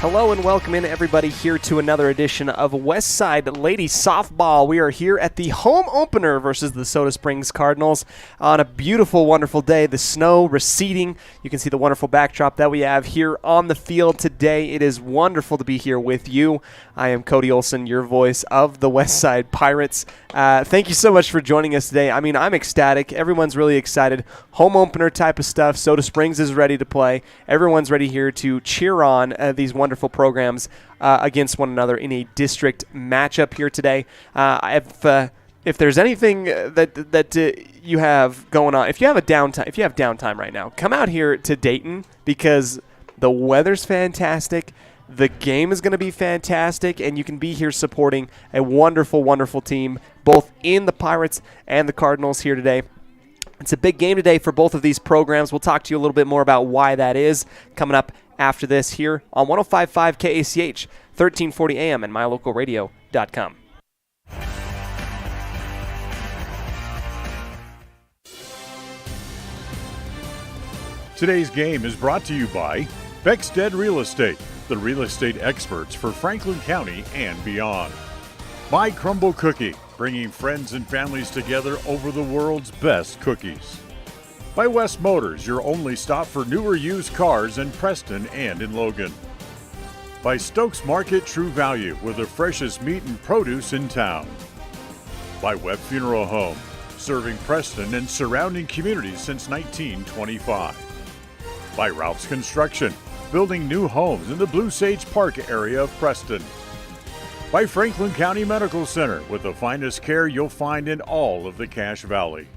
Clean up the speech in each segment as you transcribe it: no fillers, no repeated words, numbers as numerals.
Hello and welcome in everybody here to another edition of Westside Ladies Softball. We are here at the home opener versus the Soda Springs Cardinals on a beautiful, wonderful day. The snow receding. You can see the wonderful backdrop that we have here on the field today. It is wonderful to be here with you. I am Cody Olsen, your voice of the Westside Pirates. Thank you so much for joining us today. I mean, I'm ecstatic. Everyone's really excited. Home opener type of stuff. Soda Springs is ready to play. Everyone's ready here to cheer on these wonderful programs against one another in a district matchup here today. If there's anything that you have going on, if you have downtime right now, come out here to Dayton because the weather's fantastic. The game is going to be fantastic, and you can be here supporting a wonderful, wonderful team, both in the Pirates and the Cardinals here today. It's a big game today for both of these programs. We'll talk to you a little bit more about why that is coming up after this here on 105.5 KACH, 1340 AM, and mylocalradio.com. Today's game is brought to you by Beckstead Real Estate, the real estate experts for Franklin County and beyond. By Crumble Cookie, bringing friends and families together over the world's best cookies. By West Motors, your only stop for newer used cars in Preston and in Logan. By Stokes Market True Value, with the freshest meat and produce in town. By Webb Funeral Home, serving Preston and surrounding communities since 1925. By Ralph's Construction, building new homes in the Blue Sage Park area of Preston. By Franklin County Medical Center, with the finest care you'll find in all of the Cache Valley.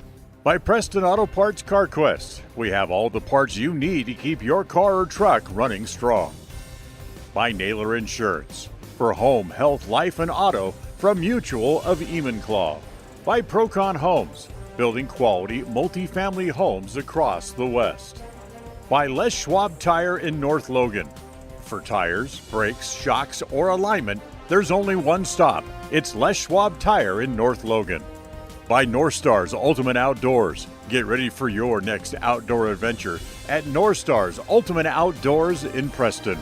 By Preston Auto Parts CarQuest, we have all the parts you need to keep your car or truck running strong. By Naylor Insurance, for home, health, life, and auto from Mutual of Enumclaw. By Procon Homes, building quality multifamily homes across the West. By Les Schwab Tire in North Logan. For tires, brakes, shocks, or alignment, there's only one stop. It's Les Schwab Tire in North Logan. By North Stars Ultimate Outdoors. Get ready for your next outdoor adventure at North Stars Ultimate Outdoors in Preston.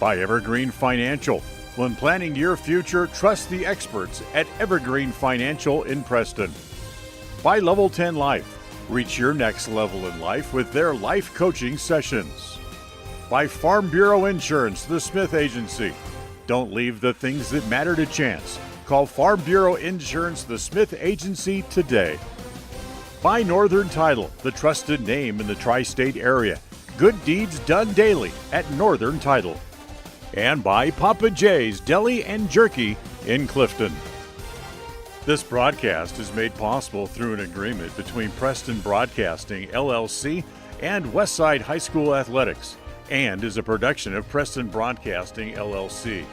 By Evergreen Financial. When planning your future, trust the experts at Evergreen Financial in Preston. By Level 10 Life. Reach your next level in life with their life coaching sessions. By Farm Bureau Insurance, the Smith Agency. Don't leave the things that matter to chance. Call Farm Bureau Insurance, the Smith Agency today. By Northern Title, the trusted name in the tri-state area. Good deeds done daily at Northern Title. And by Papa J's Deli and Jerky in Clifton. This broadcast is made possible through an agreement between Preston Broadcasting, LLC, and Westside High School Athletics, and is a production of Preston Broadcasting, LLC.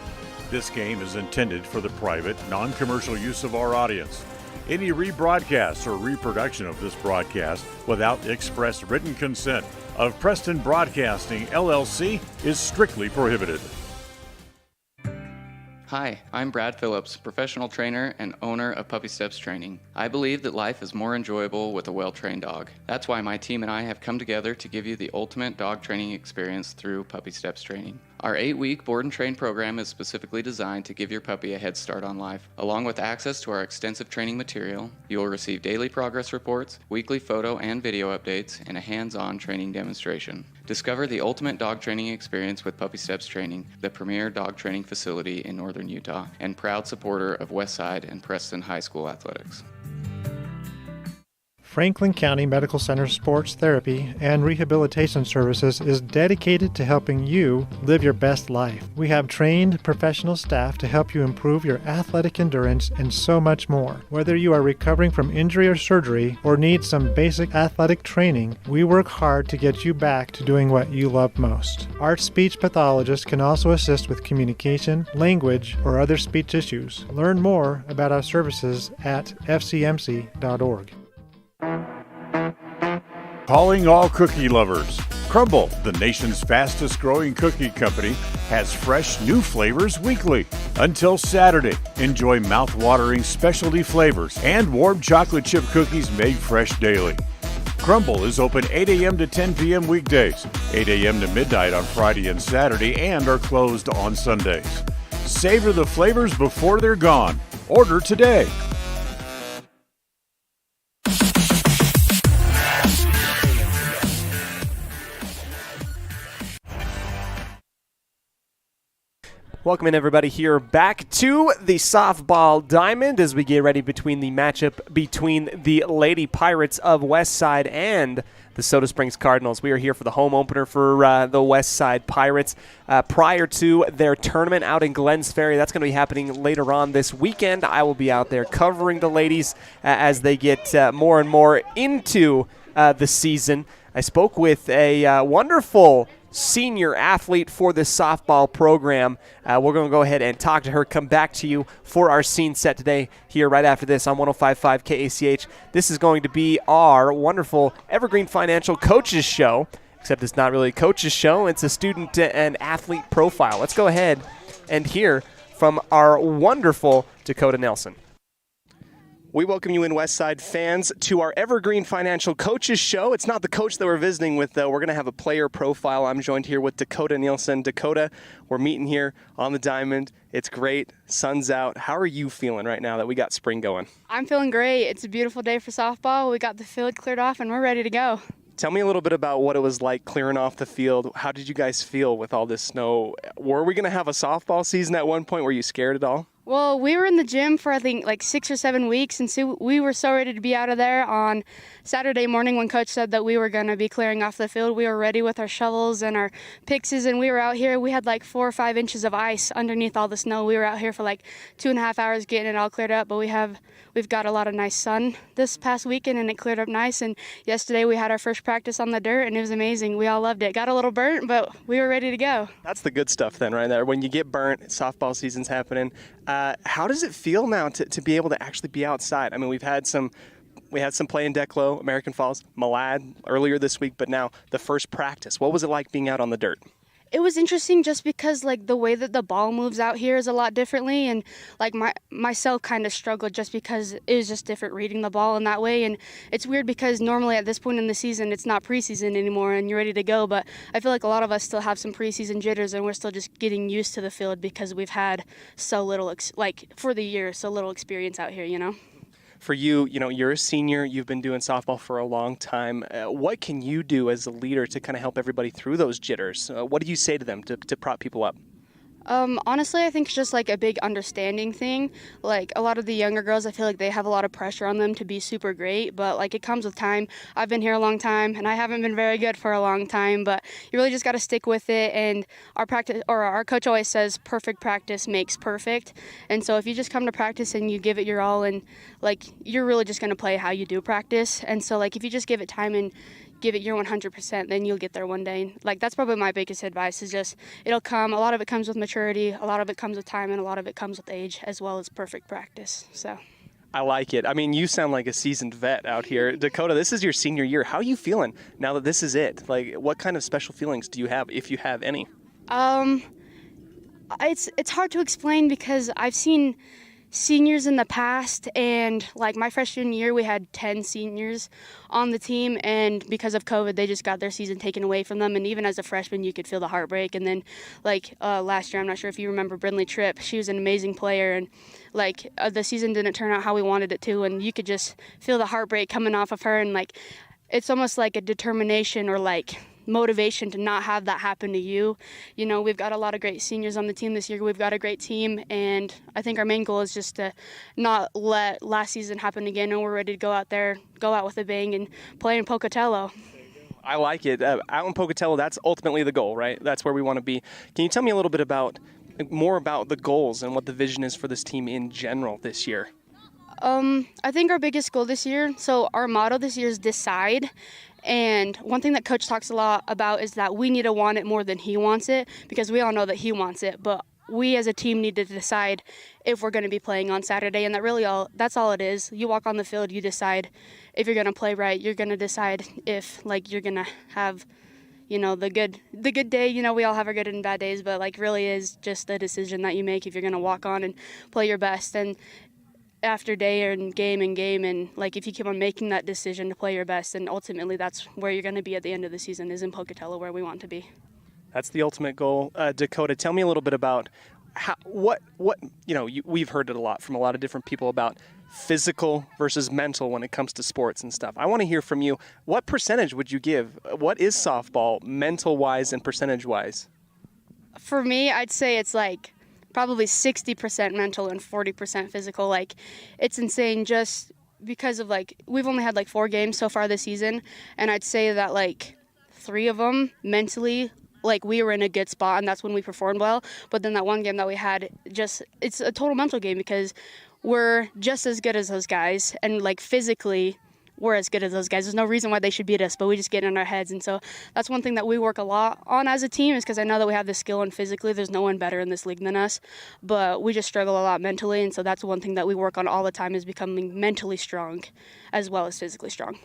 This game is intended for the private, non-commercial use of our audience. Any rebroadcast or reproduction of this broadcast without express written consent of Preston Broadcasting, LLC is strictly prohibited. Hi, I'm Brad Phillips, professional trainer and owner of Puppy Steps Training. I believe that life is more enjoyable with a well-trained dog. That's why my team and I have come together to give you the ultimate dog training experience through Puppy Steps Training. Our 8-week board and train program is specifically designed to give your puppy a head start on life. Along with access to our extensive training material, you will receive daily progress reports, weekly photo and video updates, and a hands-on training demonstration. Discover the ultimate dog training experience with Puppy Steps Training, the premier dog training facility in northern Utah, and proud supporter of Westside and Preston High School athletics. Franklin County Medical Center Sports Therapy and Rehabilitation Services is dedicated to helping you live your best life. We have trained professional staff to help you improve your athletic endurance and so much more. Whether you are recovering from injury or surgery or need some basic athletic training, we work hard to get you back to doing what you love most. Our speech pathologist can also assist with communication, language, or other speech issues. Learn more about our services at fcmc.org. Calling all cookie lovers. Crumble, the nation's fastest growing cookie company, has fresh new flavors weekly. Until Saturday, enjoy mouth-watering specialty flavors and warm chocolate chip cookies made fresh daily. Crumble is open 8 a.m. to 10 p.m. weekdays, 8 a.m. to midnight on Friday and Saturday, and are closed on Sundays. Savor the flavors before they're gone. Order today. Welcome in, everybody, here back to the softball diamond as we get ready between the matchup between the Lady Pirates of Westside and the Soda Springs Cardinals. We are here for the home opener for the Westside Pirates prior to their tournament out in Glens Ferry. That's going to be happening later on this weekend. I will be out there covering the ladies as they get more and more into the season. I spoke with a wonderful senior athlete for this softball program. We're going to go ahead and talk to her, come back to you for our scene set today here right after this on 105.5 KACH. This is going to be our wonderful Evergreen Financial Coaches Show, except it's not really a coaches show. It's a student and athlete profile. Let's go ahead and hear from our wonderful Dakota Nelson. We welcome you in, Westside fans, to our Evergreen Financial Coaches Show. It's not the coach that we're visiting with, though. We're going to have a player profile. I'm joined here with Dakota Nielsen. Dakota, we're meeting here on the diamond. It's great. Sun's out. How are you feeling right now that we got spring going? I'm feeling great. It's a beautiful day for softball. We got the field cleared off, and we're ready to go. Tell me a little bit about what it was like clearing off the field. How did you guys feel with all this snow? Were we going to have a softball season at one point? Were you scared at all? Well, we were in the gym for, I think, like 6 or 7 weeks, and so we were so ready to be out of there on Saturday morning when Coach said that we were going to be clearing off the field. We were ready with our shovels and our picks, and we were out here. We had like 4 or 5 inches of ice underneath all the snow. We were out here for like 2.5 hours getting it all cleared up, but we've got a lot of nice sun this past weekend, and it cleared up nice. And yesterday we had our first practice on the dirt, and it was amazing. We all loved it. Got a little burnt, but we were ready to go. That's the good stuff then, right there. When you get burnt, softball season's happening. How does it feel now to be able to actually be outside? I mean, we had some play in Declo, American Falls, Malad earlier this week, but now the first practice. What was it like being out on the dirt? It was interesting just because like the way that the ball moves out here is a lot differently, and like myself kind of struggled just because it was just different reading the ball in that way. And it's weird because normally at this point in the season it's not preseason anymore and you're ready to go, but I feel like a lot of us still have some preseason jitters and we're still just getting used to the field because we've had so little for the year, so little experience out here, you know. For you, you're a senior. You've been doing softball for a long time. What can you do as a leader to kind of help everybody through those jitters? What do you say to them to prop people up? Honestly, I think it's just like a big understanding thing. Like a lot of the younger girls, I feel like they have a lot of pressure on them to be super great, but like it comes with time. I've been here a long time and I haven't been very good for a long time, but you really just got to stick with it. And our coach always says perfect practice makes perfect. And so if you just come to practice and you give it your all, and like you're really just going to play how you do practice. And so like if you just give it time and give it your 100%, then you'll get there one day. Like that's probably my biggest advice is just it'll come. A lot of it comes with maturity, a lot of it comes with time, and a lot of it comes with age as well as perfect practice. So I like it. I mean, you sound like a seasoned vet out here. Dakota, this is your senior year. How are you feeling now that this is it? Like what kind of special feelings do you have, if you have any? It's hard to explain because I've seen seniors in the past, and like my freshman year we had 10 seniors on the team, and because of COVID they just got their season taken away from them, and even as a freshman you could feel the heartbreak. And then like last year, I'm not sure if you remember Brindley Tripp, she was an amazing player, and like the season didn't turn out how we wanted it to, and you could just feel the heartbreak coming off of her, and like it's almost like a determination or like motivation to not have that happen to you. You know, we've got a lot of great seniors on the team this year. We've got a great team, and I think our main goal is just to not let last season happen again, and we're ready to go out with a bang and play in Pocatello. I like it. Out in Pocatello, that's ultimately the goal, right? That's where we want to be. Can you tell me a little bit more about the goals and what the vision is for this team in general this year? I think our biggest goal this year, so our motto this year is decide. And one thing that Coach talks a lot about is that we need to want it more than he wants it, because we all know that he wants it, but we as a team need to decide if we're going to be playing on Saturday, and that's all it is. You walk on the field, you decide if you're going to play right. You're going to decide if like you're going to have, you know, the good day. You know, we all have our good and bad days, but like really is just the decision that you make if you're going to walk on and play your best. And after day and game and like if you keep on making that decision to play your best, then ultimately that's where you're going to be at the end of the season, is in Pocatello, where we want to be. That's the ultimate goal. Dakota, tell me a little bit about we've heard it a lot from a lot of different people about physical versus mental when it comes to sports and stuff. I want to hear from you. What percentage would you give? What is softball mental-wise and percentage-wise? For me, I'd say it's like probably 60% mental and 40% physical. Like, it's insane just because of, like, we've only had, like, 4 games so far this season, and I'd say that, like, 3 of them mentally, like, we were in a good spot, and that's when we performed well. But then that one game that we had, it's a total mental game because we're just as good as those guys, and, like, physically we're as good as those guys. There's no reason why they should beat us, but we just get in our heads. And so that's one thing that we work a lot on as a team, is because I know that we have the skill, and physically there's no one better in this league than us, but we just struggle a lot mentally. And so that's one thing that we work on all the time, is becoming mentally strong as well as physically strong.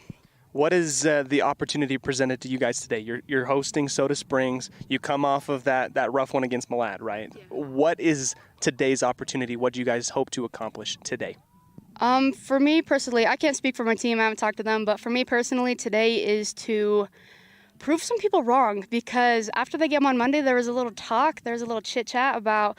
What is the opportunity presented to you guys today? You're hosting Soda Springs. You come off of that rough one against Malad, right? Yeah. What is today's opportunity? What do you guys hope to accomplish today? For me personally, I can't speak for my team, I haven't talked to them, but for me personally, today is to prove some people wrong, because after the game on Monday, there was a little chit-chat about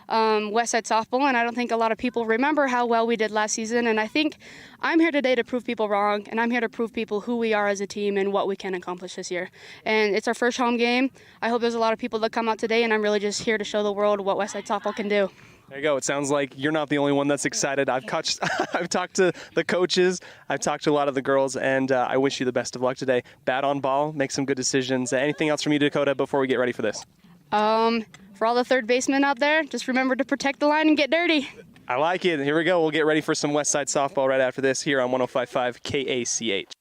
Westside softball, and I don't think a lot of people remember how well we did last season. And I think I'm here today to prove people wrong, and I'm here to prove people who we are as a team and what we can accomplish this year. And it's our first home game. I hope there's a lot of people that come out today, and I'm really just here to show the world what Westside softball can do. There you go. It sounds like you're not the only one that's excited. I've talked to the coaches. I've talked to a lot of the girls, and I wish you the best of luck today. Bat on ball, make some good decisions. Anything else from you, Dakota, before we get ready for this? For all the third basemen out there, just remember to protect the line and get dirty. I like it. Here we go. We'll get ready for some Westside softball right after this here on 105.5 KACH.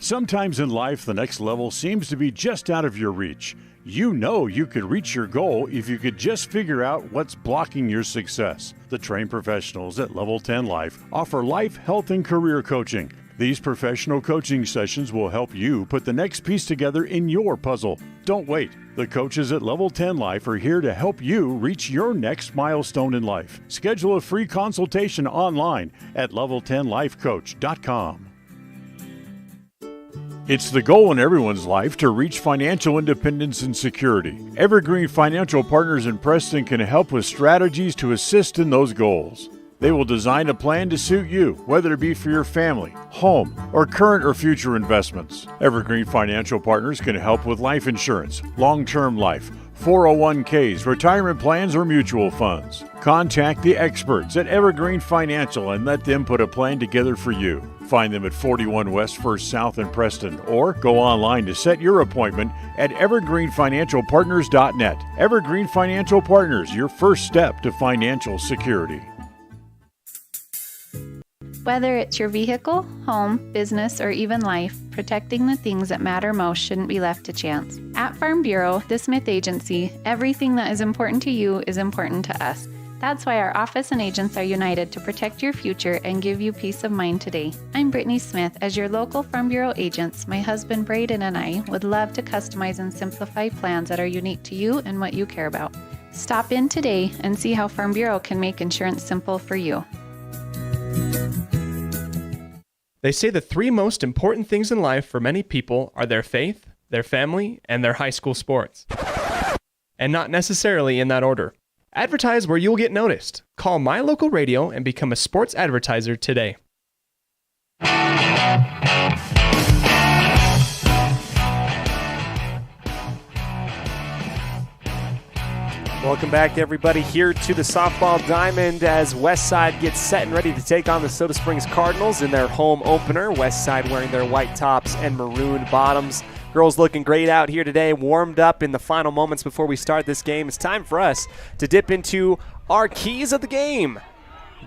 Sometimes in life, the next level seems to be just out of your reach. You know you could reach your goal if you could just figure out what's blocking your success. The trained professionals at Level 10 Life offer life, health, and career coaching. These professional coaching sessions will help you put the next piece together in your puzzle. Don't wait. The coaches at Level 10 Life are here to help you reach your next milestone in life. Schedule a free consultation online at level10lifecoach.com. It's the goal in everyone's life to reach financial independence and security. Evergreen Financial Partners in Preston can help with strategies to assist in those goals. They will design a plan to suit you, whether it be for your family, home, or current or future investments. Evergreen Financial Partners can help with life insurance, long-term life, 401ks, retirement plans, or mutual funds. Contact the experts at Evergreen Financial and let them put a plan together for you. Find them at 41 West 1st South in Preston, or go online to set your appointment at evergreenfinancialpartners.net. Evergreen Financial Partners, your first step to financial security. Whether it's your vehicle, home, business, or even life, protecting the things that matter most shouldn't be left to chance. At Farm Bureau, the Smith Agency, everything that is important to you is important to us. That's why our office and agents are united to protect your future and give you peace of mind today. I'm Brittany Smith. As your local Farm Bureau agents, my husband Braden and I would love to customize and simplify plans that are unique to you and what you care about. Stop in today and see how Farm Bureau can make insurance simple for you. They say the 3 most important things in life for many people are their faith, their family, and their high school sports. And not necessarily in that order. Advertise where you'll get noticed. Call My Local Radio and become a sports advertiser today. Welcome back, everybody, here to the Softball Diamond as Westside gets set and ready to take on the Soda Springs Cardinals in their home opener. Westside wearing their white tops and maroon bottoms. Girls looking great out here today, warmed up in the final moments before we start this game. It's time for us to dip into our keys of the game.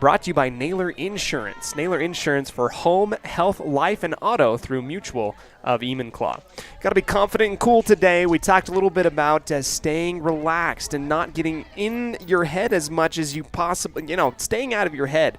Brought to you by Naylor Insurance. Naylor Insurance for home, health, life, and auto through Mutual of Enumclaw. Got to be confident and cool today. We talked a little bit about staying relaxed and not getting in your head as much as you possibly, staying out of your head.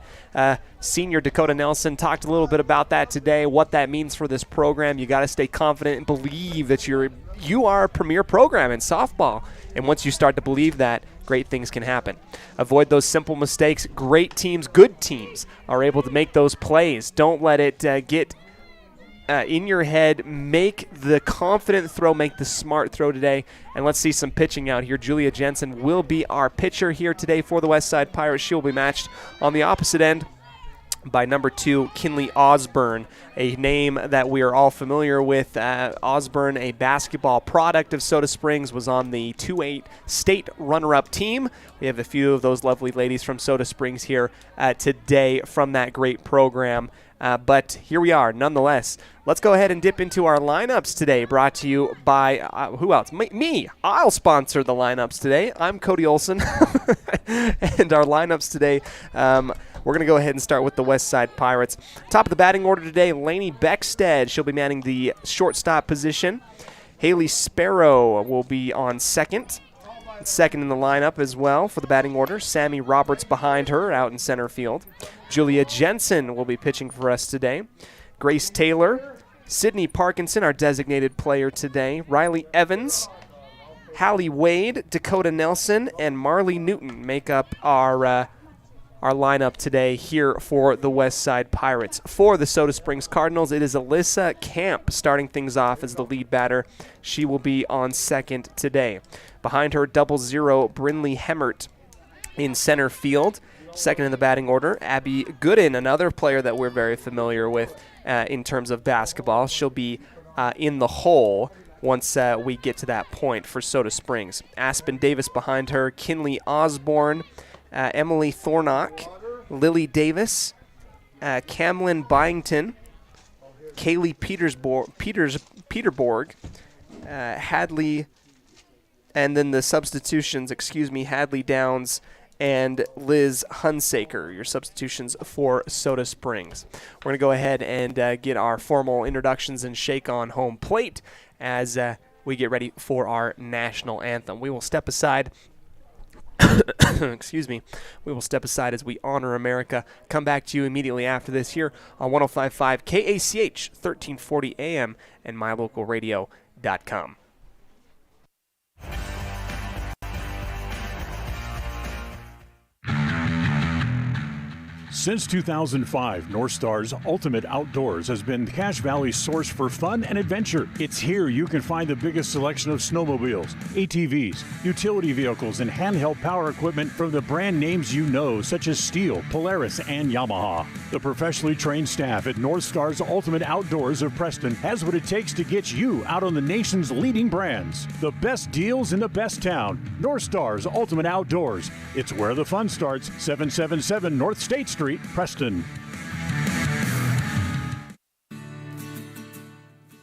Senior Dakota Nelson talked a little bit about that today, what that means for this program. You got to stay confident and believe that you're you are a premier program in softball. And once you start to believe that, great things can happen. Avoid those simple mistakes. Great teams, good teams, are able to make those plays. Don't let it get in your head. Make the confident throw, make the smart throw today. And let's see some pitching out here. Julia Jensen will be our pitcher here today for the Westside Pirates. She will be matched on the opposite end by number 2, Kinley Osborne, a name that we are all familiar with. Osborne, a basketball product of Soda Springs, was on the 2-8 state runner-up team. We have a few of those lovely ladies from Soda Springs here today from that great program. But here we are, nonetheless. Let's go ahead and dip into our lineups today, brought to you by, who else? Me. I'll sponsor the lineups today. I'm Cody Olsen. And our lineups today, we're going to go ahead and start with the Westside Pirates. Top of the batting order today, Lainey Beckstead. She'll be manning the shortstop position. Haley Sparrow will be on second. Second in the lineup as well for the batting order. Sammy Roberts behind her out in center field. Julia Jensen will be pitching for us today. Grace Taylor, Sydney Parkinson, our designated player today. Riley Evans, Hallie Wade, Dakota Nelson, and Marley Newton make up our lineup today here for the Westside Pirates. For the Soda Springs Cardinals, it is Alyssa Camp starting things off as the lead batter. She will be on second today. Behind her, 0 Brinley Hemmert in center field. Second in the batting order, Abby Gooden, another player that we're very familiar with in terms of basketball. She'll be in the hole once we get to that point for Soda Springs. Aspen Davis behind her, Kinley Osborne, Emily Thornock, Lily Davis, Camlyn Byington, Kaylee Peterborg, Hadley, and then the substitutions, Hadley Downs and Liz Hunsaker, your substitutions for Soda Springs. We're going to go ahead and get our formal introductions and shake on home plate as we get ready for our national anthem. We will step aside. Excuse me. We will step aside as we honor America. Come back to you immediately after this here on 105.5 KACH, 1340 AM, and mylocalradio.com. Since 2005, North Star's Ultimate Outdoors has been Cache Valley's source for fun and adventure. It's here you can find the biggest selection of snowmobiles, ATVs, utility vehicles, and handheld power equipment from the brand names you know, such as Steel, Polaris, and Yamaha. The professionally trained staff at North Star's Ultimate Outdoors of Preston has what it takes to get you out on the nation's leading brands. The best deals in the best town. North Star's Ultimate Outdoors. It's where the fun starts. 777 North State Street, Preston.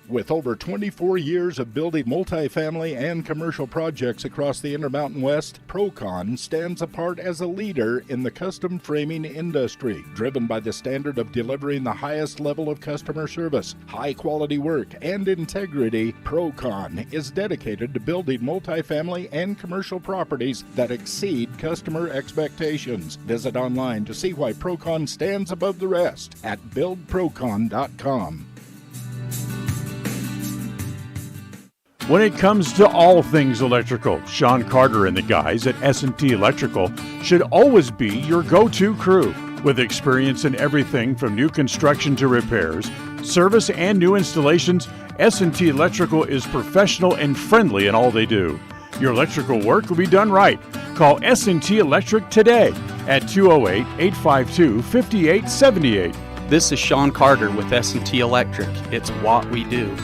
With over 24 years of building multifamily and commercial projects across the Intermountain West, Procon stands apart as a leader in the custom framing industry, driven by the standard of delivering the highest level of customer service, high-quality work, and integrity. Procon is dedicated to building multifamily and commercial properties that exceed customer expectations. Visit online to see why Procon stands above the rest at buildprocon.com. When it comes to all things electrical, Sean Carter and the guys at S&T Electrical should always be your go-to crew. With experience in everything from new construction to repairs, service, and new installations, S&T Electrical is professional and friendly in all they do. Your electrical work will be done right. Call S&T Electric today at 208-852-5878. This is Sean Carter with S&T Electric. It's what we do.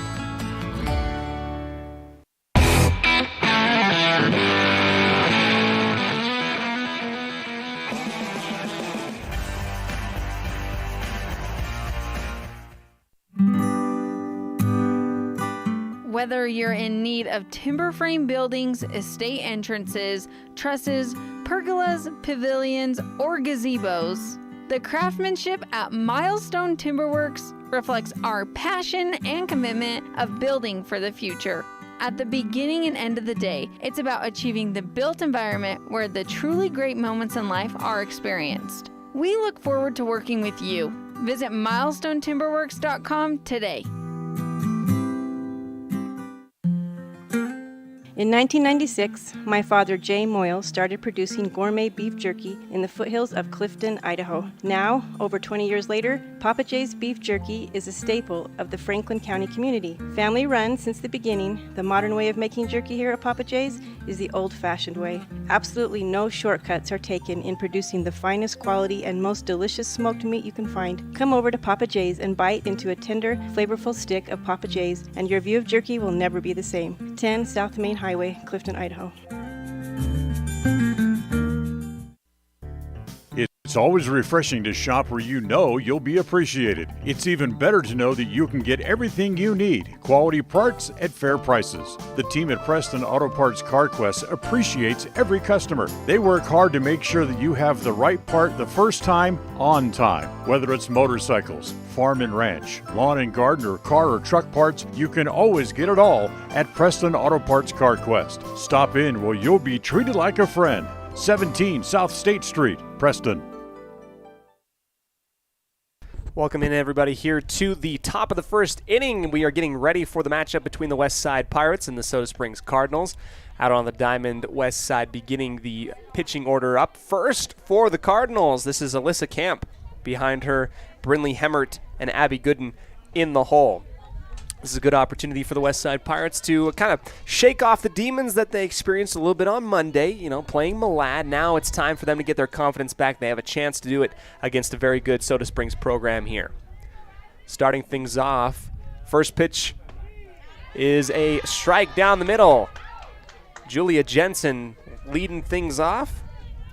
Whether you're in need of timber frame buildings, estate entrances, trusses, pergolas, pavilions, or gazebos, the craftsmanship at Milestone Timberworks reflects our passion and commitment of building for the future. At the beginning and end of the day, it's about achieving the built environment where the truly great moments in life are experienced. We look forward to working with you. Visit milestonetimberworks.com today. In 1996, my father, Jay Moyle, started producing gourmet beef jerky in the foothills of Clifton, Idaho. Now, over 20 years later, Papa Jay's beef jerky is a staple of the Franklin County community. Family run since the beginning, the modern way of making jerky here at Papa Jay's is the old-fashioned way. Absolutely no shortcuts are taken in producing the finest quality and most delicious smoked meat you can find. Come over to Papa Jay's and bite into a tender, flavorful stick of Papa Jay's, and your view of jerky will never be the same. 10 South Main Highway, Clifton, Idaho. It's always refreshing to shop where you know you'll be appreciated. It's even better to know that you can get everything you need, quality parts at fair prices. The team at Preston Auto Parts CarQuest appreciates every customer. They work hard to make sure that you have the right part the first time, on time. Whether it's motorcycles, farm and ranch, lawn and garden, or car or truck parts, you can always get it all at Preston Auto Parts CarQuest. Stop in where you'll be treated like a friend. 17 South State Street, Preston. Welcome in, everybody, here to the top of the first inning. We are getting ready for the matchup between the West Side Pirates and the Soda Springs Cardinals. Out on the diamond, West Side beginning the pitching order. Up first for the Cardinals, this is Alyssa Camp. Behind her, Brinley Hemmert and Abby Gooden in the hole. This is a good opportunity for the West Side Pirates to kind of shake off the demons that they experienced a little bit on Monday, playing Malad. Now it's time for them to get their confidence back. They have a chance to do it against a very good Soda Springs program here. Starting things off, first pitch is a strike down the middle. Julia Jensen leading things off.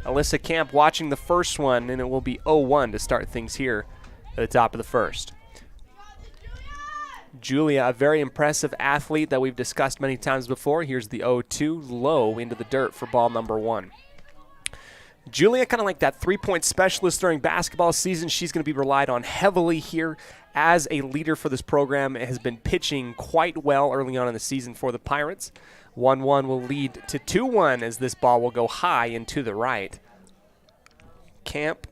Alyssa Camp watching the first one, and it will be 0-1 to start things here at the top of the first. Julia, a very impressive athlete that we've discussed many times before. Here's the 0-2, low into the dirt for ball number one. Julia, kind of like that three-point specialist during basketball season. She's going to be relied on heavily here as a leader for this program. It has been pitching quite well early on in the season for the Pirates. 1-1 will lead to 2-1 as this ball will go high and to the right. Camp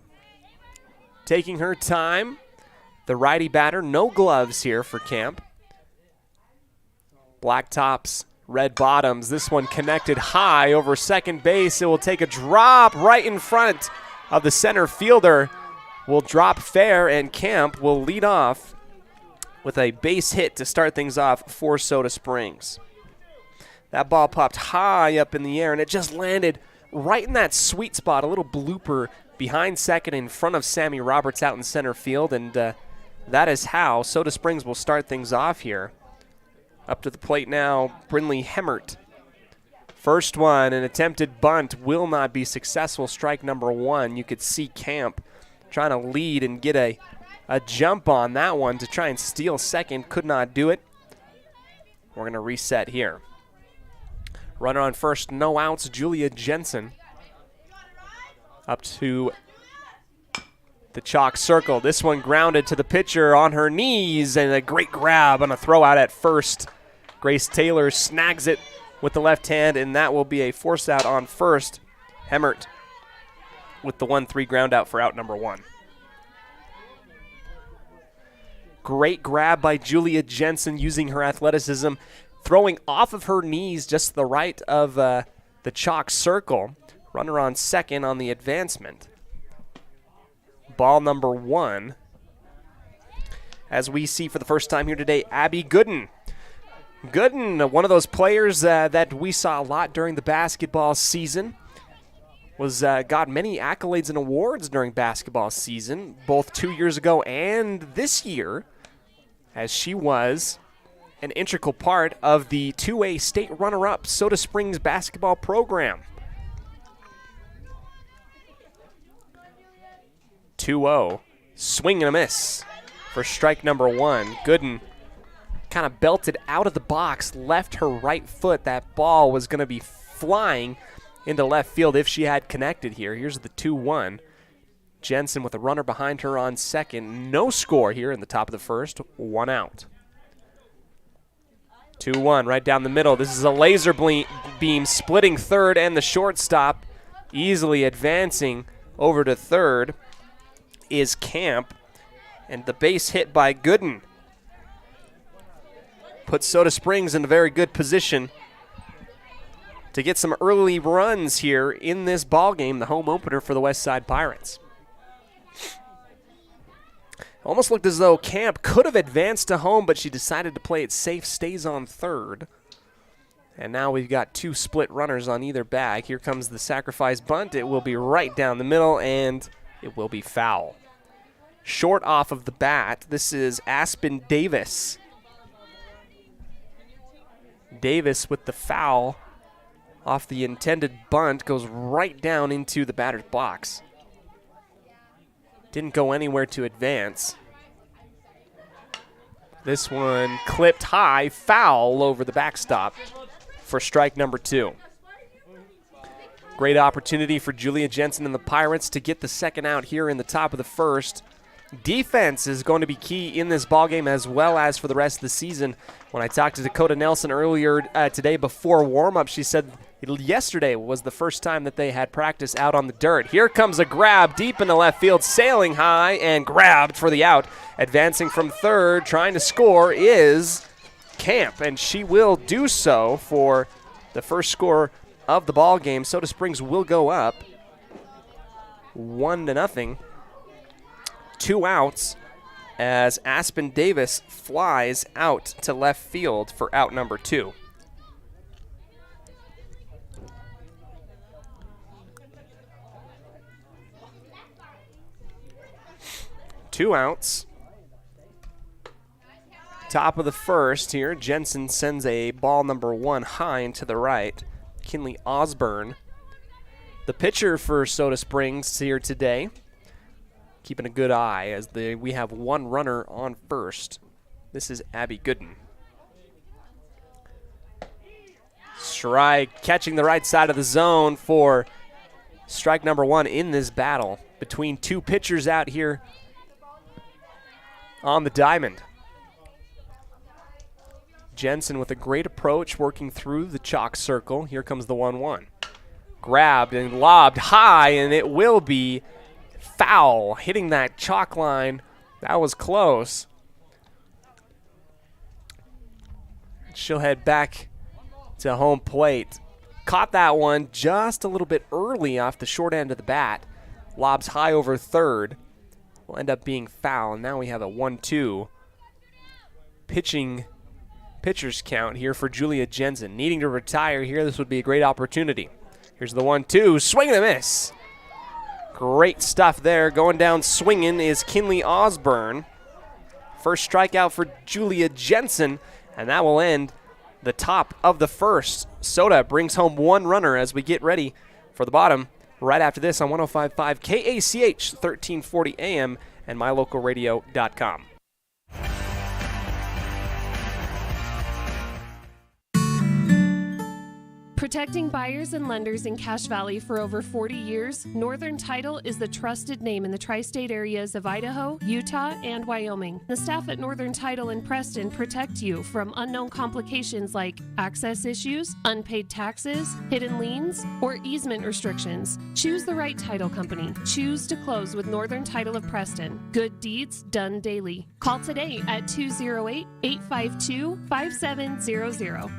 taking her time. The righty batter, no gloves here for Camp. Black tops, red bottoms. This one connected high over second base. It will take a drop right in front of the center fielder. Will drop fair, and Camp will lead off with a base hit to start things off for Soda Springs. That ball popped high up in the air, and it just landed right in that sweet spot, a little blooper behind second in front of Sammy Roberts out in center field, and that is how Soda Springs will start things off here. Up to the plate now, Brinley Hemmert. First one, an attempted bunt, will not be successful. Strike number one. You could see Camp trying to lead and get a jump on that one to try and steal second. Could not do it. We're going to reset here. Runner on first, no outs, Julia Jensen. Up to the chalk circle. This one grounded to the pitcher on her knees, and a great grab on a throw out at first. Grace Taylor snags it with the left hand, and that will be a force out on first. Hemmert with the 1-3 ground out for out number one. Great grab by Julia Jensen using her athleticism, throwing off of her knees just to the right of the chalk circle. Runner on second on the advancement. Ball number one. As we see for the first time here today, Abby Gooden. Gooden, one of those players that we saw a lot during the basketball season. Got many accolades and awards during basketball season, both 2 years ago and this year, as she was an integral part of the 2A state runner-up Soda Springs basketball program. 2-0, swing and a miss for strike number one. Gooden kind of belted out of the box, left her right foot. That ball was going to be flying into left field if she had connected here. Here's the 2-1. Jensen with a runner behind her on second. No score here in the top of the first. One out. 2-1 right down the middle. This is a laser beam splitting third and the shortstop. Easily advancing over to third is Camp. And the base hit by Gooden puts Soda Springs in a very good position to get some early runs here in this ball game, the home opener for the West Side Pirates. Almost looked as though Camp could have advanced to home, but she decided to play it safe, stays on third. And now we've got 2 split runners on either bag. Here comes the sacrifice bunt. It will be right down the middle, and it will be foul. Short off of the bat, this is Aspen Davis. Davis with the foul off the intended bunt goes right down into the batter's box. Didn't go anywhere to advance. This one clipped high, foul over the backstop for strike number 2. Great opportunity for Julia Jensen and the Pirates to get the second out here in the top of the first. Defense is going to be key in this ballgame as well as for the rest of the season. When I talked to Dakota Nelson earlier today before warm-up, she said yesterday was the first time that they had practice out on the dirt. Here comes a grab deep into left field, sailing high and grabbed for the out. Advancing from third, trying to score is Camp, and she will do so for the first score of the ball game. Soda Springs will go up 1-0. 2 outs as Aspen Davis flies out to left field for out number 2. Two outs. Top of the first here. Jensen sends a ball number 1 high and to the right. Kinley Osborne, the pitcher for Soda Springs here today, keeping a good eye as we have 1 runner on first. This is Abby Gooden. Strike, catching the right side of the zone for strike number 1 in this battle between 2 pitchers out here on the diamond. Jensen with a great approach, working through the chalk circle. Here comes the 1-1. Grabbed and lobbed high, and it will be foul, hitting that chalk line. That was close. She'll head back to home plate. Caught that one just a little bit early off the short end of the bat. Lobs high over third. Will end up being foul. And now we have a 1-2 pitcher's count here for Julia Jensen. Needing to retire here, this would be a great opportunity. Here's the 1-2, swing and a miss. Great stuff there. Going down swinging is Kinley Osborne. First strikeout for Julia Jensen, and that will end the top of the first. Soda brings home 1 runner as we get ready for the bottom right after this on 105.5 KACH, 1340 AM, and mylocalradio.com. Protecting buyers and lenders in Cache Valley for over 40 years, Northern Title is the trusted name in the tri-state areas of Idaho, Utah, and Wyoming. The staff at Northern Title in Preston protect you from unknown complications like access issues, unpaid taxes, hidden liens, or easement restrictions. Choose the right title company. Choose to close with Northern Title of Preston. Good deeds done daily. Call today at 208-852-5700.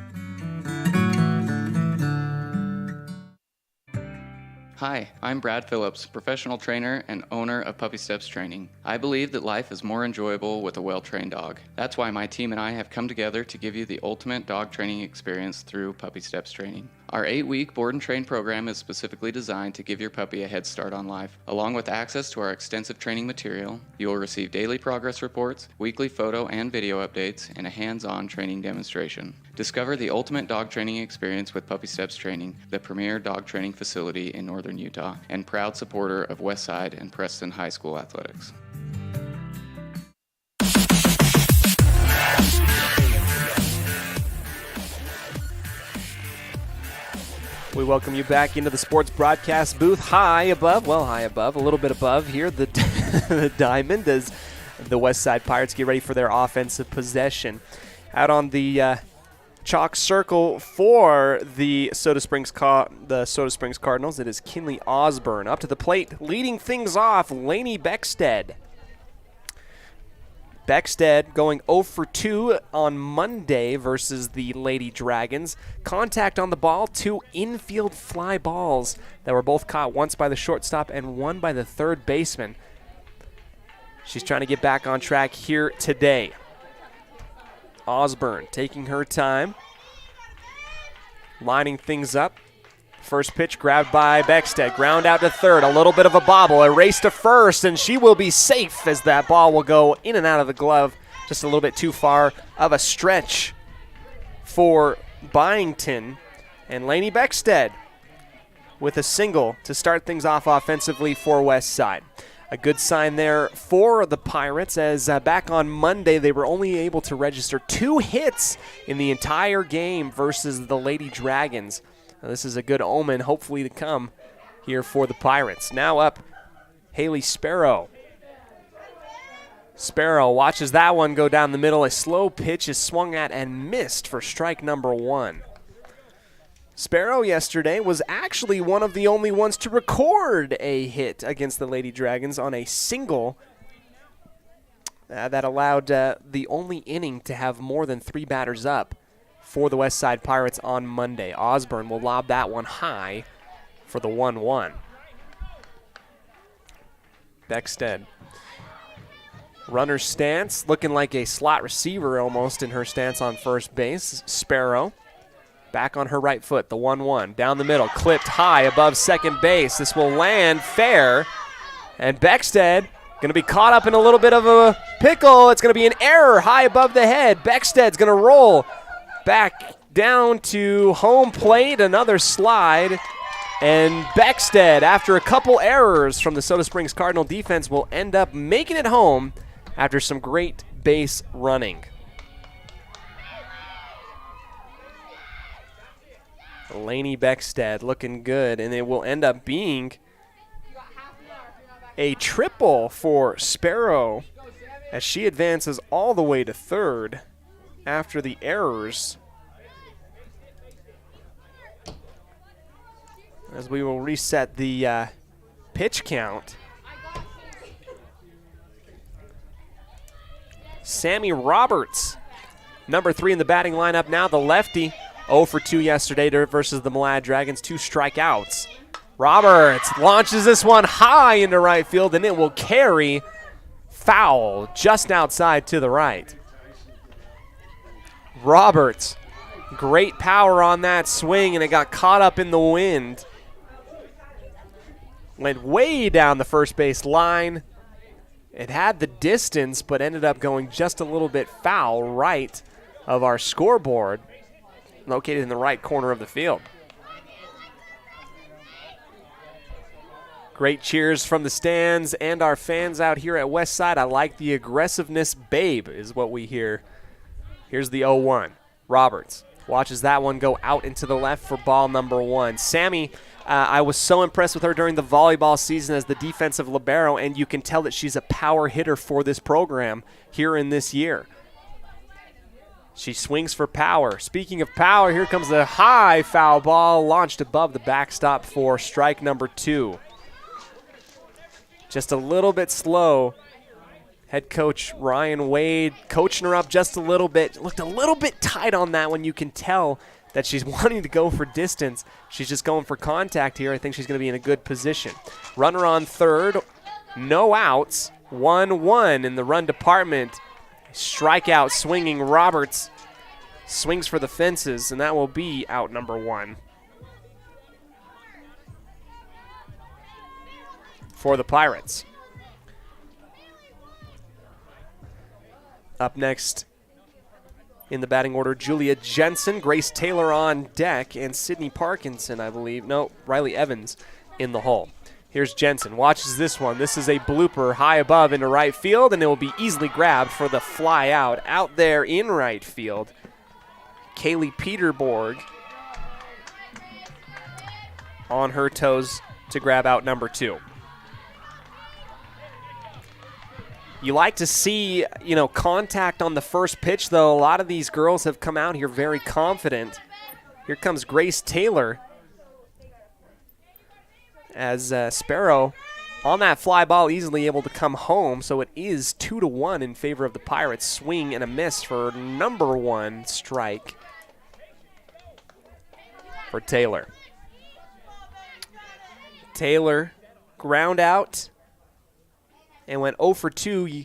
Hi, I'm Brad Phillips, professional trainer and owner of Puppy Steps Training. I believe that life is more enjoyable with a well-trained dog. That's why my team and I have come together to give you the ultimate dog training experience through Puppy Steps Training. Our 8-week board and train program is specifically designed to give your puppy a head start on life. Along with access to our extensive training material, you will receive daily progress reports, weekly photo and video updates, and a hands-on training demonstration. Discover the ultimate dog training experience with Puppy Steps Training, the premier dog training facility in northern Utah, and proud supporter of Westside and Preston High School athletics. We welcome you back into the sports broadcast booth, high above, a little bit above here, the, the diamond, as the Westside Pirates get ready for their offensive possession. Out on the chalk circle for the Soda Springs Cardinals, it is Kinley Osborne. Up to the plate, leading things off, Lainey Beckstead. Beckstead going 0 for 2 on Monday versus the Lady Dragons. Contact on the ball, 2 infield fly balls that were both caught, once by the shortstop and one by the third baseman. She's trying to get back on track here today. Osborne taking her time, lining things up. First pitch grabbed by Beckstead. Ground out to third. A little bit of a bobble. A race to first, and she will be safe as that ball will go in and out of the glove. Just a little bit too far of a stretch for Byington. And Lainey Beckstead with a single to start things off offensively for West Side. A good sign there for the Pirates, as back on Monday they were only able to register 2 hits in the entire game versus the Lady Dragons. Now, this is a good omen, hopefully, to come here for the Pirates. Now up, Haley Sparrow. Sparrow watches that one go down the middle. A slow pitch is swung at and missed for strike number 1. Sparrow yesterday was actually one of the only ones to record a hit against the Lady Dragons on a single that allowed the only inning to have more than 3 batters up for the West Side Pirates on Monday. Osborne will lob that one high for the 1-1. Beckstead. Runner's stance, looking like a slot receiver almost in her stance on first base. Sparrow back on her right foot, the 1-1. Down the middle, clipped high above second base. This will land fair. And Beckstead going to be caught up in a little bit of a pickle. It's going to be an error high above the head. Beckstead's going to roll back down to home plate. Another slide. And Beckstead, after a couple errors from the Soda Springs Cardinal defense, will end up making it home after some great base running. Lainey Beckstead looking good, and it will end up being a triple for Sparrow as she advances all the way to third after the errors. As we will reset the pitch count. Sammy Roberts, number 3 in the batting lineup now, the lefty. 0 for 2 yesterday versus the Malad Dragons, 2 strikeouts. Roberts launches this one high into right field, and it will carry foul just outside to the right. Roberts, great power on that swing, and it got caught up in the wind. Went way down the first base line. It had the distance, but ended up going just a little bit foul right of our scoreboard, located in the right corner of the field. Great cheers from the stands and our fans out here at West Side. I like the aggressiveness, babe, is what we hear. Here's the 0-1. Roberts watches that one go out into the left for ball number 1. Sammy, I was so impressed with her during the volleyball season as the defensive libero, and you can tell that she's a power hitter for this program here in this year. She swings for power. Speaking of power, here comes the high foul ball launched above the backstop for strike number 2. Just a little bit slow. Head coach Ryan Wade coaching her up just a little bit. Looked a little bit tight on that one. You can tell that she's wanting to go for distance. She's just going for contact here. I think she's going to be in a good position. Runner on third. No outs. 1-1 in the run department. Strikeout swinging Roberts swings for the fences, and that will be out number 1 for the Pirates. Up next in the batting order, Julia Jensen, Grace Taylor on deck, and Sydney Parkinson, I believe. No, Riley Evans in the hole. Here's Jensen, watches this one. This is a blooper high above into right field, and it will be easily grabbed for the fly out. Out there in right field, Kaylee Peterborg on her toes to grab out number 2. You like to see, contact on the first pitch, though. A lot of these girls have come out here very confident. Here comes Grace Taylor as Sparrow on that fly ball, easily able to come home, so it is 2-1 in favor of the Pirates. Swing and a miss for number 1 strike for Taylor. Taylor ground out and went 0 for 2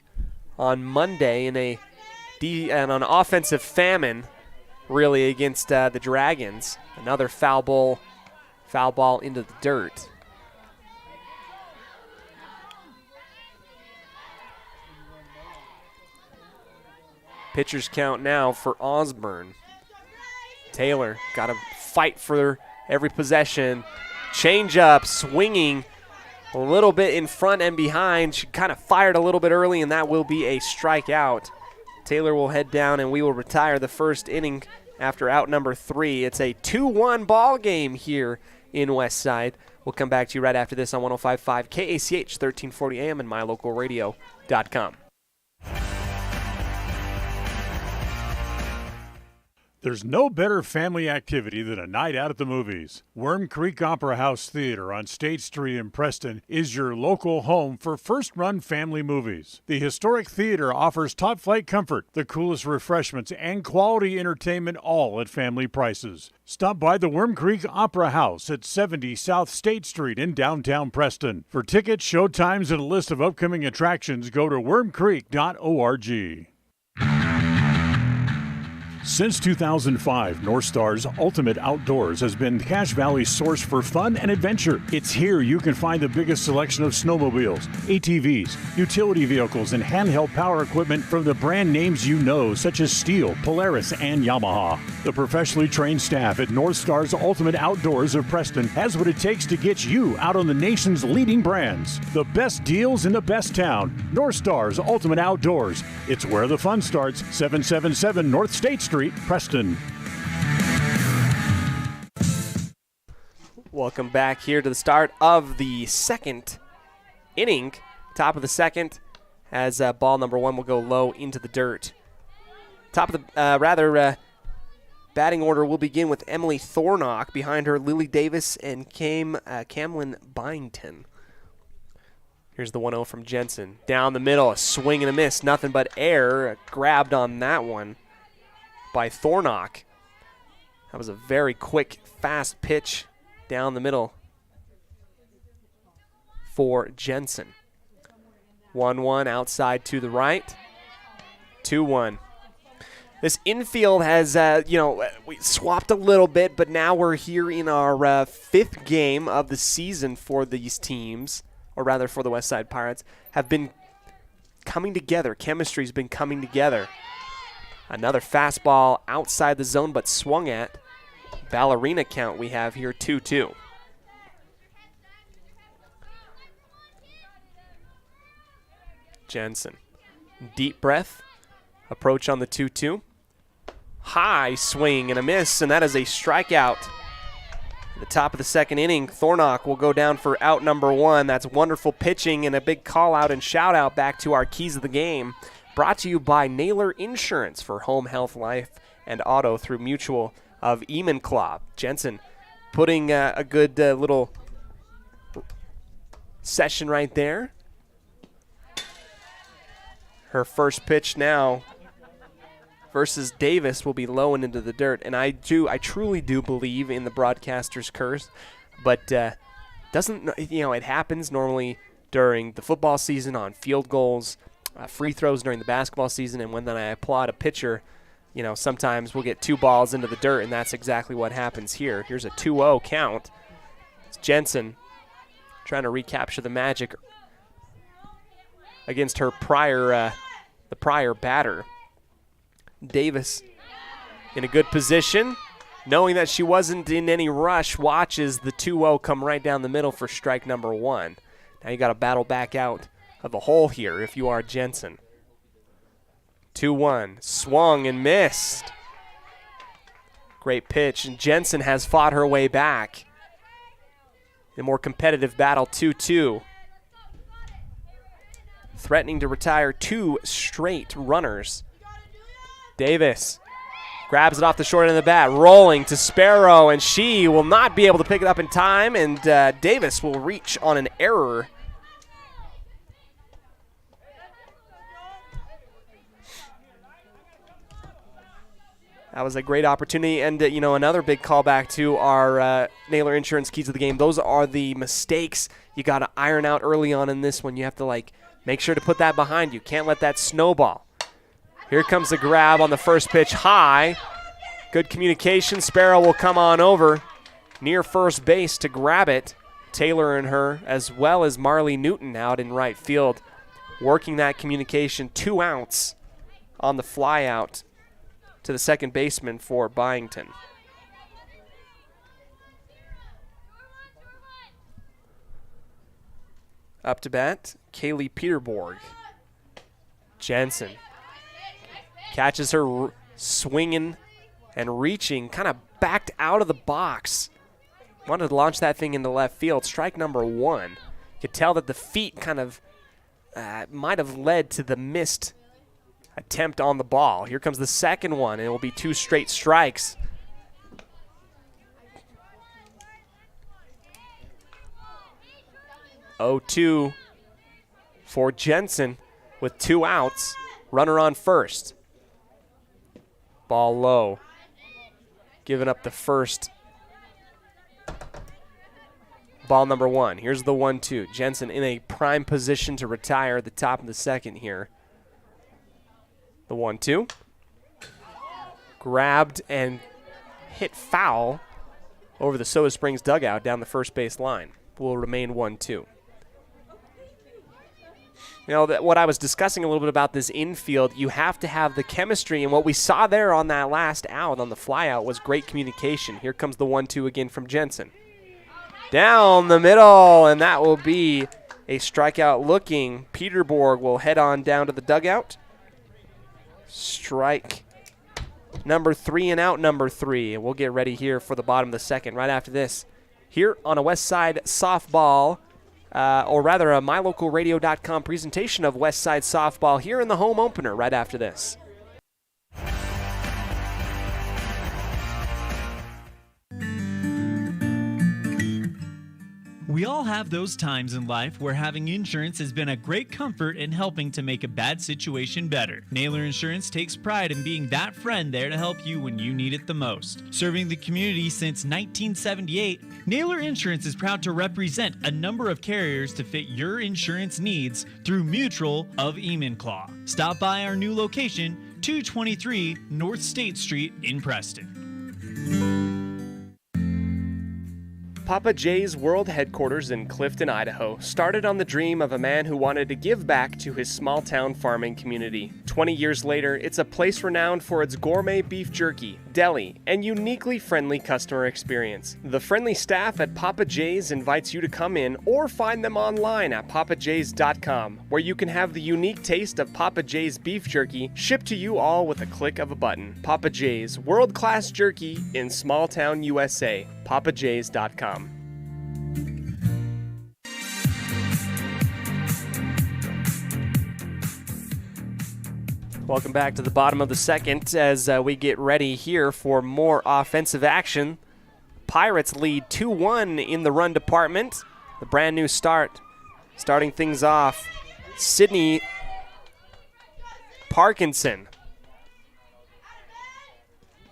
on Monday in an offensive famine, really, against the Dragons. Another foul ball into the dirt. Pitcher's count now for Osborne. Taylor got to fight for every possession. Change up, swinging a little bit in front and behind. She kind of fired a little bit early, and that will be a strikeout. Taylor will head down, and we will retire the first inning after out number 3. It's a 2-1 ball game here in Westside. We'll come back to you right after this on 105.5 KACH, 1340 AM, and mylocalradio.com. There's no better family activity than a night out at the movies. Worm Creek Opera House Theater on State Street in Preston is your local home for first-run family movies. The historic theater offers top-flight comfort, the coolest refreshments, and quality entertainment, all at family prices. Stop by the Worm Creek Opera House at 70 South State Street in downtown Preston. For tickets, show times, and a list of upcoming attractions, go to wormcreek.org. Since 2005, North Star's Ultimate Outdoors has been Cache Valley's source for fun and adventure. It's here you can find the biggest selection of snowmobiles, ATVs, utility vehicles, and handheld power equipment from the brand names you know, such as Steel, Polaris, and Yamaha. The professionally trained staff at North Star's Ultimate Outdoors of Preston has what it takes to get you out on the nation's leading brands. The best deals in the best town. North Star's Ultimate Outdoors. It's where the fun starts. 777 North State Street, Preston. Welcome back here to the start of the second inning. Top of the second, as ball number 1 will go low into the dirt. Top of the batting order will begin with Emily Thornock. Behind her, Lily Davis and Camlin Byington. Here's the 1-0 from Jensen. Down the middle, a swing and a miss. Nothing but air. Grabbed on that one by Thornock. That was a very quick, fast pitch down the middle for Jensen. 1-1 outside to the right. 2-1. This infield has, we swapped a little bit, but now we're here in our 5th game of the season for these teams, or rather for the Westside Pirates, have been coming together. Chemistry's been coming together. Another fastball outside the zone, but swung at. Ballerina count we have here, 2-2. Jensen. Deep breath. Approach on the 2-2. High swing and a miss, and that is a strikeout. At the top of the second inning, Thornock will go down for out number 1. That's wonderful pitching and a big call out and shout out back to our keys of the game. Brought to you by Naylor Insurance for home, health, life, and auto through Mutual of Eamonklaw. Jensen putting a good little session right there. Her first pitch now versus Davis will be low and into the dirt. And I truly do believe in the broadcaster's curse, but it happens normally during the football season on field goals, free throws during the basketball season, and when I applaud a pitcher, sometimes we'll get 2 balls into the dirt, and that's exactly what happens here. Here's a 2-0 count. It's Jensen trying to recapture the magic against her prior batter. Davis in a good position, knowing that she wasn't in any rush, watches the 2-0 come right down the middle for strike number 1. Now you got to battle back out of the hole here if you are Jensen. 2-1, swung and missed. Great pitch, and Jensen has fought her way back. In a more competitive battle, 2-2. Threatening to retire 2 straight runners. Davis grabs it off the short end of the bat, rolling to Sparrow, and she will not be able to pick it up in time, and Davis will reach on an error That was a great opportunity. And, another big callback to our Naylor Insurance keys of the game. Those are the mistakes you got to iron out early on in this one. You have to, make sure to put that behind you. Can't let that snowball. Here comes the grab on the first pitch high. Good communication. Sparrow will come on over near first base to grab it. Taylor and her, as well as Marley Newton out in right field, working that communication. 2 outs on the fly out to the second baseman for Byington. Up to bat, Kaylee Peterborg. Jensen catches her swinging and reaching, kind of backed out of the box. Wanted to launch that thing into left field. Strike number 1. You could tell that the feet kind of might have led to the missed attempt on the ball. Here comes the second one, and it will be 2 straight strikes. (0-2) for Jensen with 2 outs. Runner on first. Ball low. Giving up the first. Ball number 1. Here's the 1-2. Jensen in a prime position to retire at the top of the second here. The 1-2. Grabbed and hit foul over the Soda Springs dugout down the first base line. Will remain 1-2. What I was discussing a little bit about this infield, you have to have the chemistry, and what we saw there on that last out, on the flyout, was great communication. Here comes the 1-2 again from Jensen. Down the middle, and that will be a strikeout looking. Peterborg will head on down to the dugout. Strike number 3 and out number 3. And we'll get ready here for the bottom of the second right after this. Here on a West Side Softball, or rather a MyLocalRadio.com presentation of West Side Softball here in the home opener right after this. We all have those times in life where having insurance has been a great comfort in helping to make a bad situation better. Naylor Insurance takes pride in being that friend there to help you when you need it the most. Serving the community since 1978, Naylor Insurance is proud to represent a number of carriers to fit your insurance needs through Mutual of Enumclaw. Stop by our new location, 223 North State Street in Preston. Papa J's World Headquarters in Clifton, Idaho, started on the dream of a man who wanted to give back to his small-town farming community. 20 years later, it's a place renowned for its gourmet beef jerky, deli, and uniquely friendly customer experience. The friendly staff at Papa J's invites you to come in or find them online at papajs.com, where you can have the unique taste of Papa J's beef jerky shipped to you all with a click of a button. Papa J's, world-class jerky in small-town USA. papajs.com. Welcome back to the bottom of the second as we get ready here for more offensive action. Pirates lead 2-1 in the run department. The brand new start. Starting things off, Sydney Parkinson.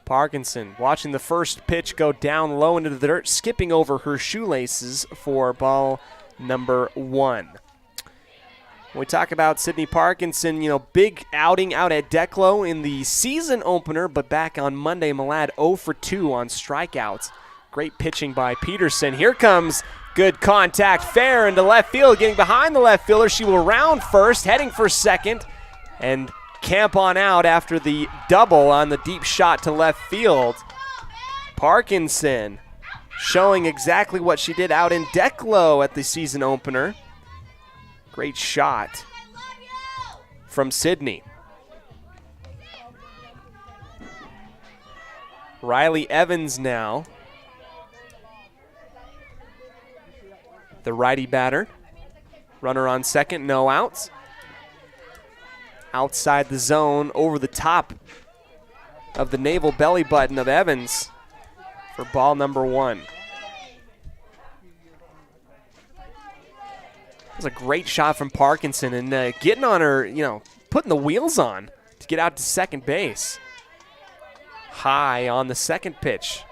Parkinson watching the first pitch go down low into the dirt, skipping over her shoelaces for ball number 1. When we talk about Sydney Parkinson, big outing out at Declo in the season opener, but back on Monday, Malad 0 for 2 on strikeouts. Great pitching by Peterson. Here comes good contact, fair into left field, getting behind the left fielder. She will round first, heading for second, and camp on out after the double on the deep shot to left field. Parkinson showing exactly what she did out in Declo at the season opener. Great shot from Sydney. Riley Evans now, the righty batter. Runner on second, no outs. Outside the zone, over the top of the navel belly button of Evans for ball number 1. That was a great shot from Parkinson and getting on her, putting the wheels on to get out to second base. high on the second pitch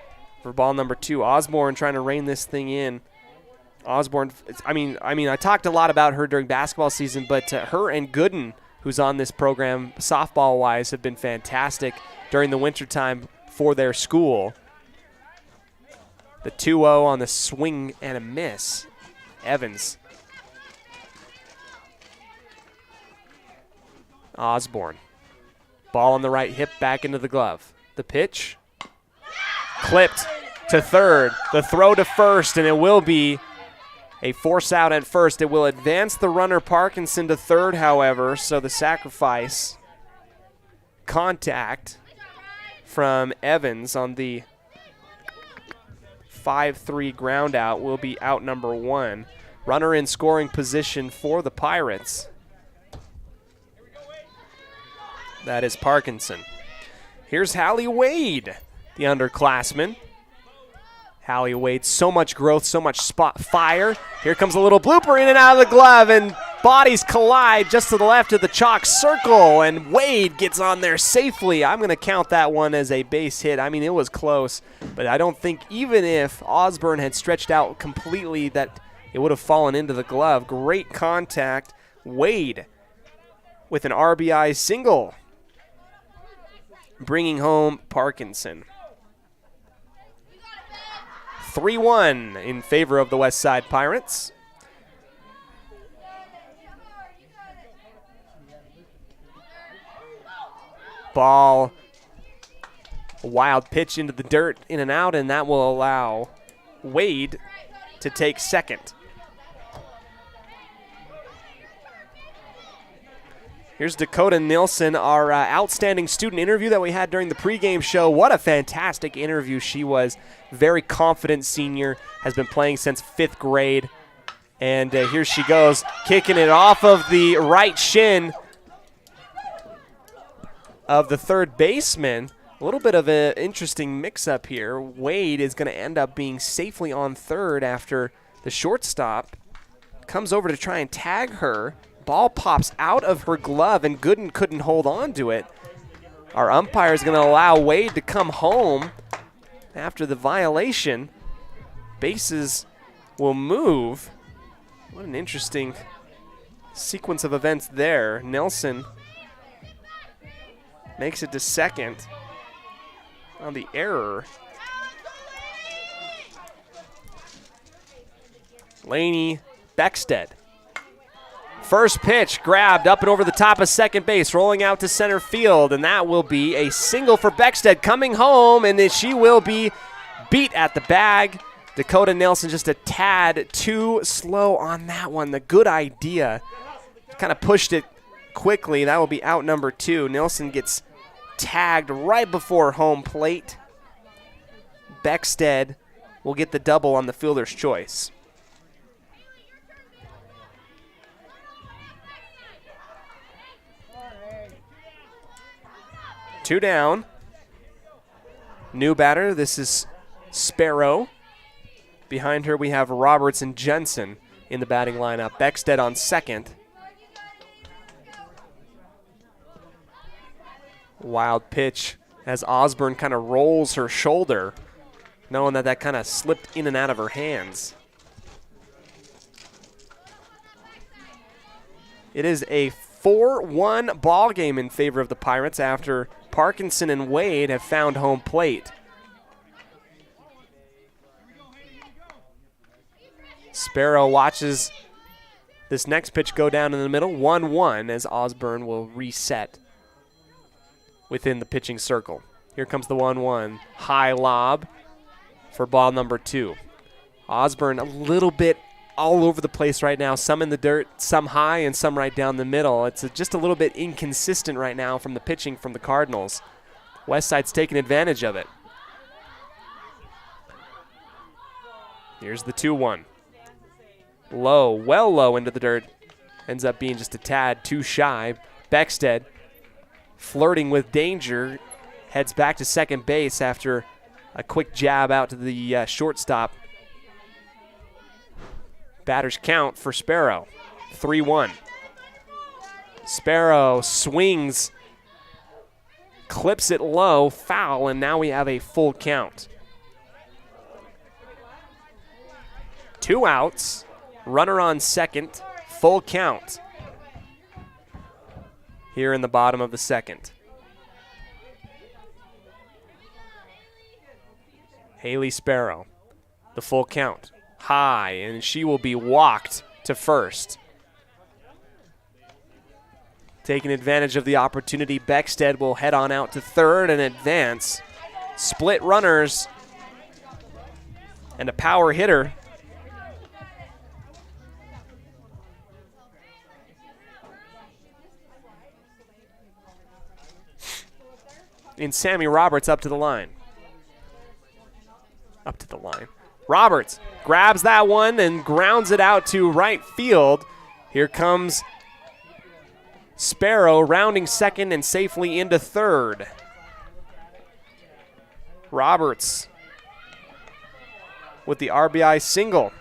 for ball number 2. Osborne trying to rein this thing in. Osborne, I talked a lot about her during basketball season, but her and Gooden, who's on this program softball-wise, have been fantastic during the wintertime for their school. The 2-0 on the swing and a miss. Evans. Osborne. Ball on the right hip, back into the glove. The pitch. Clipped to third. The throw to first, and it will be a force out at first. It will advance the runner Parkinson to third, however, so the sacrifice. Contact from Evans on the 5-3 ground out will be out number 1. Runner in scoring position for the Pirates. That is Parkinson. Here's Hallie Wade, the underclassman. Hallie Wade, so much growth, so much spot fire. Here comes a little blooper in and out of the glove, and bodies collide just to the left of the chalk circle, and Wade gets on there safely. I'm going to count that one as a base hit. I mean, it was close, but I don't think even if Osborne had stretched out completely that it would have fallen into the glove. Great contact. Wade with an RBI single, bringing home Parkinson. 3-1 in favor of the West Side Pirates. Ball, a wild pitch into the dirt, in and out, and that will allow Wade to take second. Here's Dakota Nilsson, our outstanding student interview that we had during the pregame show. What a fantastic interview she was. Very confident senior, has been playing since 5th grade. And here she goes, kicking it off of the right shin of the third baseman. A little bit of an interesting mix-up here. Wade is going to end up being safely on third after the shortstop comes over to try and tag her. Ball pops out of her glove, and Gooden couldn't hold on to it. Our umpire is going to allow Wade to come home after the violation. Bases will move. What an interesting sequence of events there. Nelson makes it to second on the error. Laney Beckstead. First pitch grabbed up and over the top of second base, rolling out to center field, and that will be a single for Beckstead coming home, and then she will be beat at the bag. Dakota Nelson just a tad too slow on that one. The good idea. Kind of pushed it quickly. That will be out number 2. Nelson gets tagged right before home plate. Beckstead will get the double on the fielder's choice. Two down. New batter. This is Sparrow. Behind her we have Roberts and Jensen in the batting lineup. Beckstead on second. Wild pitch as Osborne kind of rolls her shoulder, knowing that kind of slipped in and out of her hands. It is a 4-1 ball game in favor of the Pirates after Parkinson and Wade have found home plate. Sparrow watches this next pitch go down in the middle. 1-1 as Osborne will reset within the pitching circle. Here comes the 1-1. High lob for ball number 2. Osborne a little bit all over the place right now. Some in the dirt, some high, and some right down the middle. It's just a little bit inconsistent right now from the pitching from the Cardinals. Westside's taking advantage of it. Here's the 2-1. Low, well low into the dirt. Ends up being just a tad too shy. Beckstead flirting with danger. Heads back to second base after a quick jab out to the shortstop. Batter's count for Sparrow, 3-1. Sparrow swings clips it low, foul, and now we have a full count. 2 outs, runner on second, full count here in the bottom of the second. Haley Sparrow, the full count, high, and she will be walked to first. Taking advantage of the opportunity, Beckstead will head on out to third and advance. Split runners and a power hitter. And Sammy Roberts up to the line. Roberts grabs that one and grounds it out to right field. Here comes Sparrow rounding second and safely into third. Roberts with the RBI single.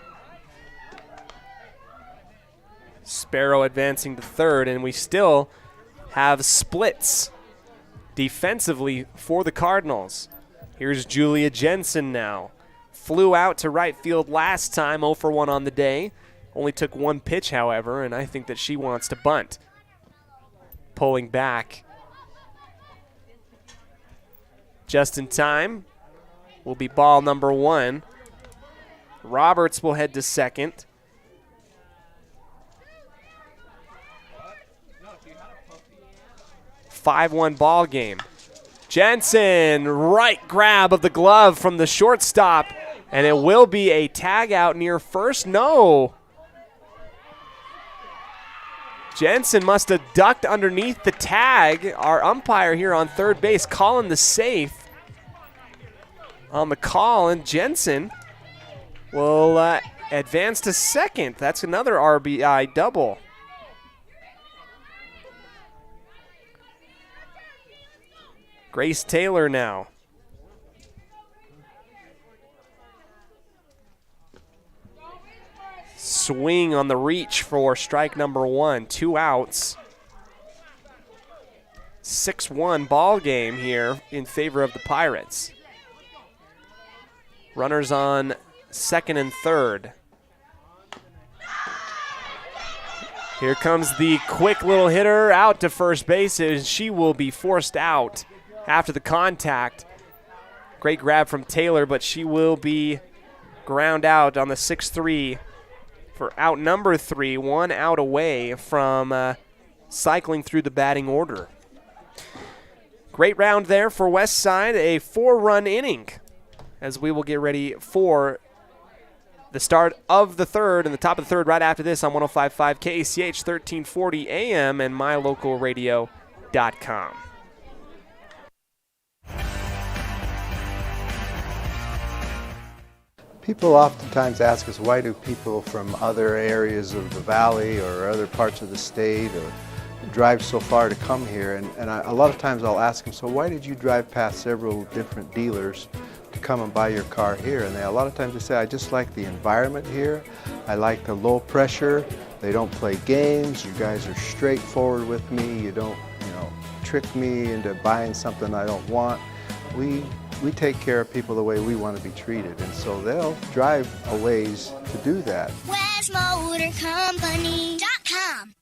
Sparrow advancing to third, and we still have splits defensively for the Cardinals. Here's Julia Jensen now. Flew out to right field last time, 0 for 1 on the day. Only took 1 pitch, however, and I think that she wants to bunt. Pulling back just in time will be ball number 1. Roberts will head to second. – 5-1 ball game. Jensen, right grab of the glove from the shortstop, and it will be a tag out near first. No. Jensen must have ducked underneath the tag. Our umpire here on third base calling the safe on the call, and Jensen will advance to second. That's another RBI double. Grace Taylor now. Swing on the reach for strike number 1. 2 outs. 6-1 ball game here in favor of the Pirates. Runners on second and third. Here comes the quick little hitter out to first base, and she will be forced out after the contact. Great grab from Taylor, but she will be ground out on the 6-3 for out number 3, 1 out away from cycling through the batting order. Great round there for West Side, a 4-run inning as we will get ready for the start of the third and the top of the third right after this on 105.5 KACH 1340 AM and mylocalradio.com. People oftentimes ask us, why do people from other areas of the valley or other parts of the state or drive so far to come here? And a lot of times I'll ask them, so why did you drive past several different dealers to come and buy your car here? And a lot of times they say, I just like the environment here. I like the low pressure. They don't play games. You guys are straightforward with me. You don't, trick me into buying something I don't want. We take care of people the way we want to be treated, and so they'll drive a ways to do that. WestMotorCompany.com.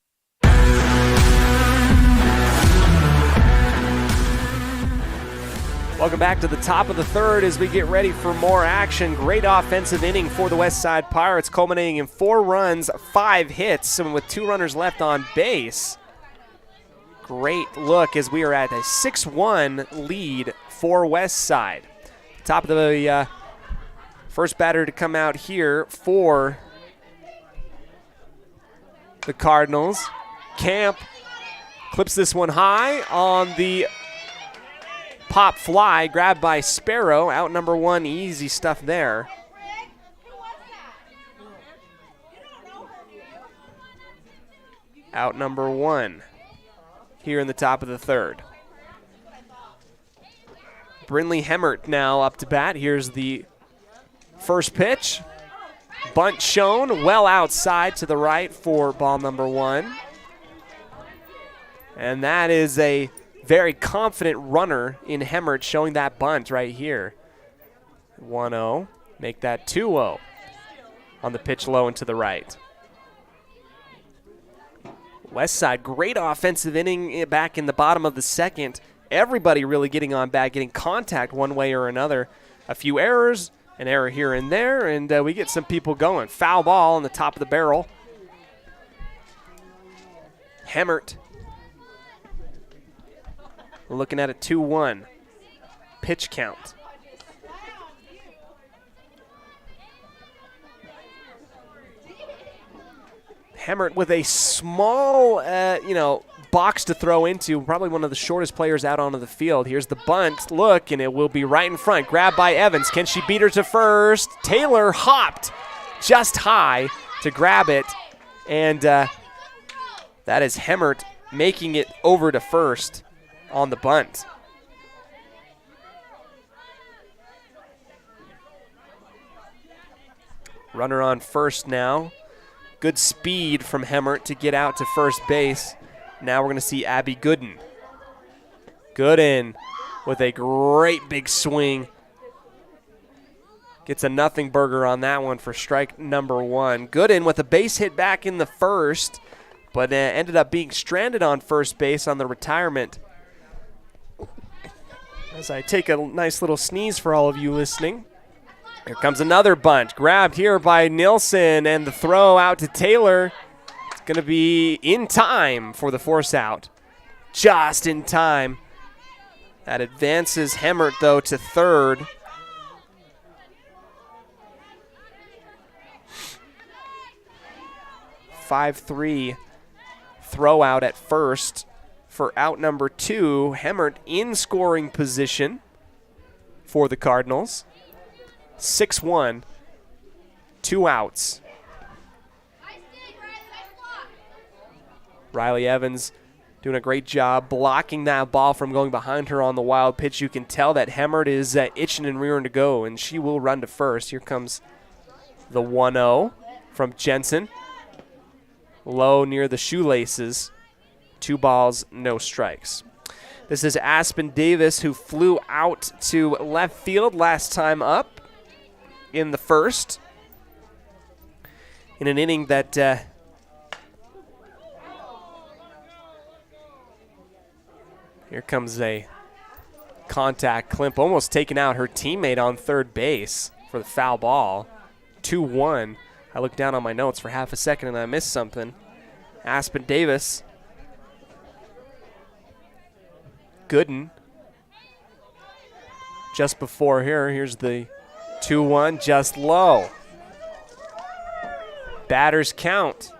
Welcome back to the top of the third as we get ready for more action. Great offensive inning for the West Side Pirates, culminating in 4 runs, 5 hits, and with 2 runners left on base. Great look as we are at a 6-1 lead for West Side. Top of the first batter to come out here for the Cardinals. Camp clips this one high on the pop fly, grabbed by Sparrow. Out number 1, easy stuff there. Out number 1 here in the top of the third. Brinley Hemmert now up to bat. Here's the first pitch. Bunt shown well outside to the right for ball number 1. And that is a very confident runner in Hemmert showing that bunt right here. 1-0. Make that 2-0 on the pitch low and to the right. West Side, great offensive inning back in the bottom of the second. Everybody really getting on bat, getting contact one way or another. A few errors, an error here and there, and we get some people going. Foul ball on the top of the barrel. Hemmert looking at a 2-1 pitch count. Hemmert with a small, box to throw into. Probably one of the shortest players out onto the field. Here's the bunt. Look, and it will be right in front. Grabbed by Evans. Can she beat her to first? Taylor hopped just high to grab it. And that is Hemmert making it over to first on the bunt. Runner on first now. Good speed from Hemmert to get out to first base. Now we're going to see Abby Gooden. Gooden with a great big swing. Gets a nothing burger on that one for strike number 1. Gooden with a base hit back in the first, but ended up being stranded on first base on the retirement. As I take a nice little sneeze for all of you listening. Here comes another bunt. Grabbed here by Nilsson, and the throw out to Taylor. It's going to be in time for the force out. Just in time. That advances Hemmert, though, to third. (5-3) throw out at first for out number 2. Hemmert in scoring position for the Cardinals. 6-1, 2 outs. Riley Evans doing a great job blocking that ball from going behind her on the wild pitch. You can tell that Hemmert is itching and rearing to go, and she will run to first. Here comes the 1-0 from Jensen. Low near the shoelaces. 2 balls, no strikes. This is Aspen Davis, who flew out to left field last time up in the first, in an inning that here comes a contact. Klimp almost taking out her teammate on third base for the foul ball. 2-1. I looked down on my notes for half a second and I missed something. Aspen Davis. Gooden. Just before here, here's the 2-1, just low. Batters count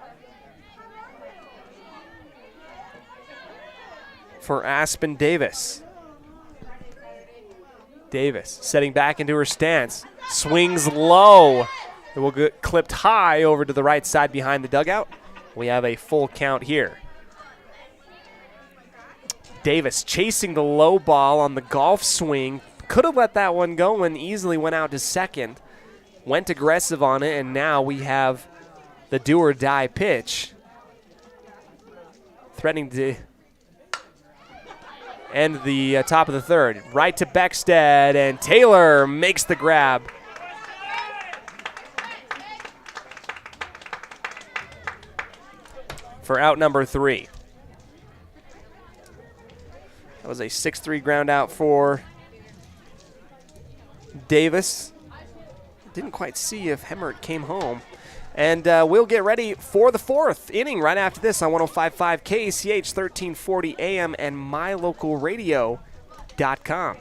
for Aspen Davis. Davis setting back into her stance. Swings low. It will get clipped high over to the right side behind the dugout. We have a full count here. Davis chasing the low ball on the golf swing. Could have let that one go and easily went out to second. Went aggressive on it, and now we have the do-or-die pitch. Threatening to end the top of the third. Right to Beckstead, and Taylor makes the grab. For out number 3. That was a 6-3 ground out for Davis. Didn't quite see if Hemmert came home. And we'll get ready for the 4th inning right after this on 105.5 KCH, 1340 AM, and mylocalradio.com.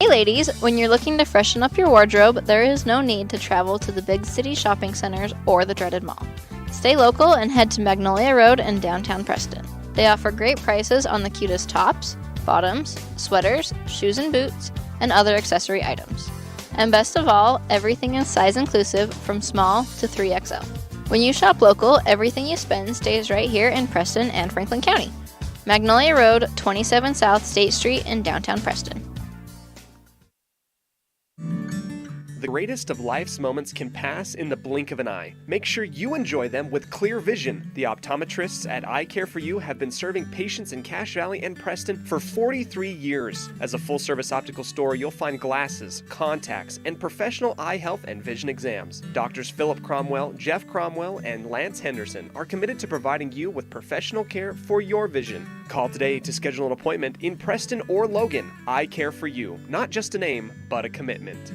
Hey ladies, when you're looking to freshen up your wardrobe, there is no need to travel to the big city shopping centers or the dreaded mall. Stay local and head to Magnolia Road in downtown Preston. They offer great prices on the cutest tops, bottoms, sweaters, shoes and boots, and other accessory items. And best of all, everything is size inclusive from small to 3XL. When you shop local, everything you spend stays right here in Preston and Franklin County. Magnolia Road, 27 South State Street in downtown Preston. the greatest of life's moments can pass in the blink of an eye. Make sure you enjoy them with clear vision. The optometrists at Eye Care for You have been serving patients in Cache Valley and Preston for 43 years. As a full-service optical store, you'll find glasses, contacts, and professional eye health and vision exams. Doctors Philip Cromwell, Jeff Cromwell, and Lance Henderson are committed to providing you with professional care for your vision. Call today to schedule an appointment in Preston or Logan. Eye Care for You. Not just a name, but a commitment.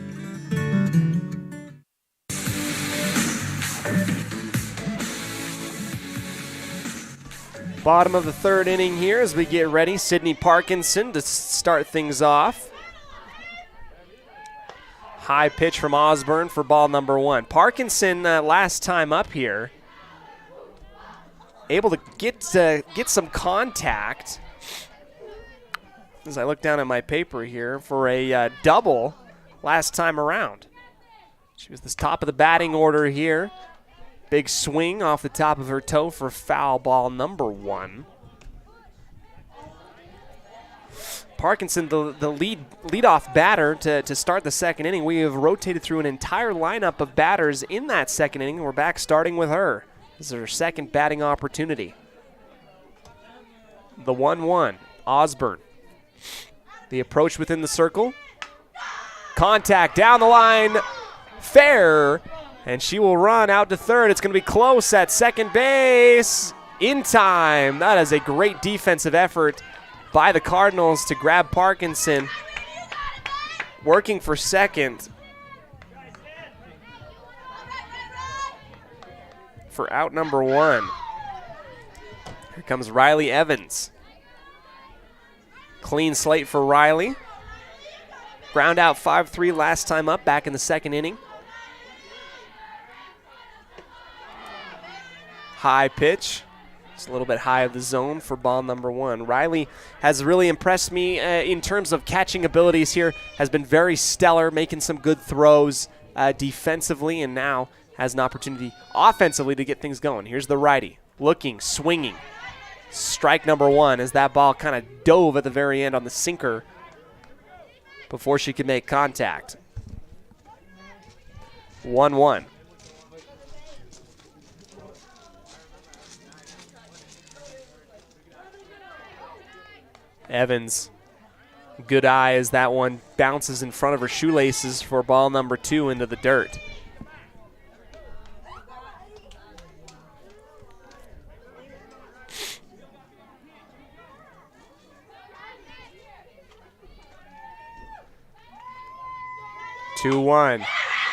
Bottom of the third inning here as we get ready. Sydney Parkinson to start things off. High pitch from Osborne for ball number 1. Parkinson last time up here able to get some contact. As I look down at my paper here for a double last time around. She was the top of the batting order here. Big swing off the top of her toe for foul ball number 1. Parkinson, the leadoff batter to start the second inning. We have rotated through an entire lineup of batters in that second inning. We're back starting with her. This is her second batting opportunity. The 1-1, Osborne. The approach within the circle. Contact down the line. Fair. And she will run out to third. It's going to be close at second base. In time. That is a great defensive effort by the Cardinals to grab Parkinson. Working for second. For out number 1. Here comes Riley Evans. Clean slate for Riley. Ground out 5-3 last time up, back in the second inning. High pitch. It's a little bit high of the zone for ball number 1. Riley has really impressed me in terms of catching abilities here. Has been very stellar, making some good throws defensively, and now has an opportunity offensively to get things going. Here's the righty. Looking, swinging. Strike number 1 as that ball kind of dove at the very end on the sinker before she could make contact. 1-1. Evans, good eye as that one bounces in front of her shoelaces for ball number 2 into the dirt.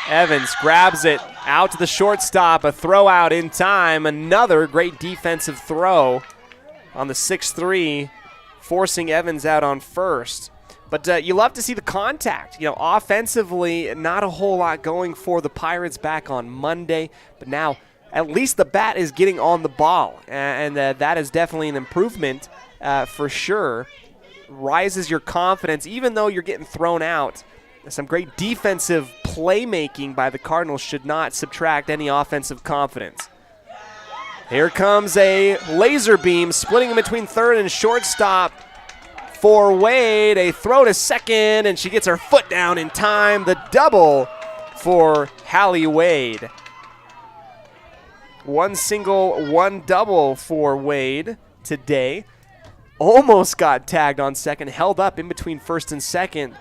Evans grabs it out to the shortstop. A throw out in time. Another great defensive throw on the 6-3, forcing Evans out on first. But you love to see the contact. You know, offensively, not a whole lot going for the Pirates back on Monday. But now, at least the bat is getting on the ball. And that is definitely an improvement for sure. Rises your confidence, even though you're getting thrown out. Some great defensive playmaking by the Cardinals should not subtract any offensive confidence. Here comes a laser beam splitting in between third and shortstop for Wade. A throw to second, and she gets her foot down in time. The double for Hallie Wade. One single, one double for Wade today. Almost got tagged on second, held up in between first and second.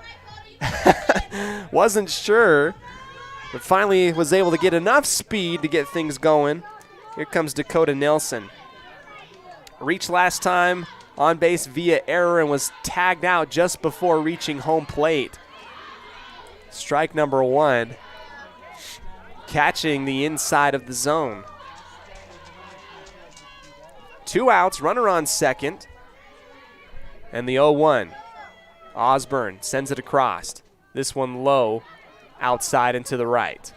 Wasn't sure, but finally was able to get enough speed to get things going. Here comes Dakota Nelson. Reached last time on base via error and was tagged out just before reaching home plate. Strike number 1. Catching the inside of the zone. 2 outs, runner on second. And the 0-1. Osborne sends it across. This one low, outside and to the right.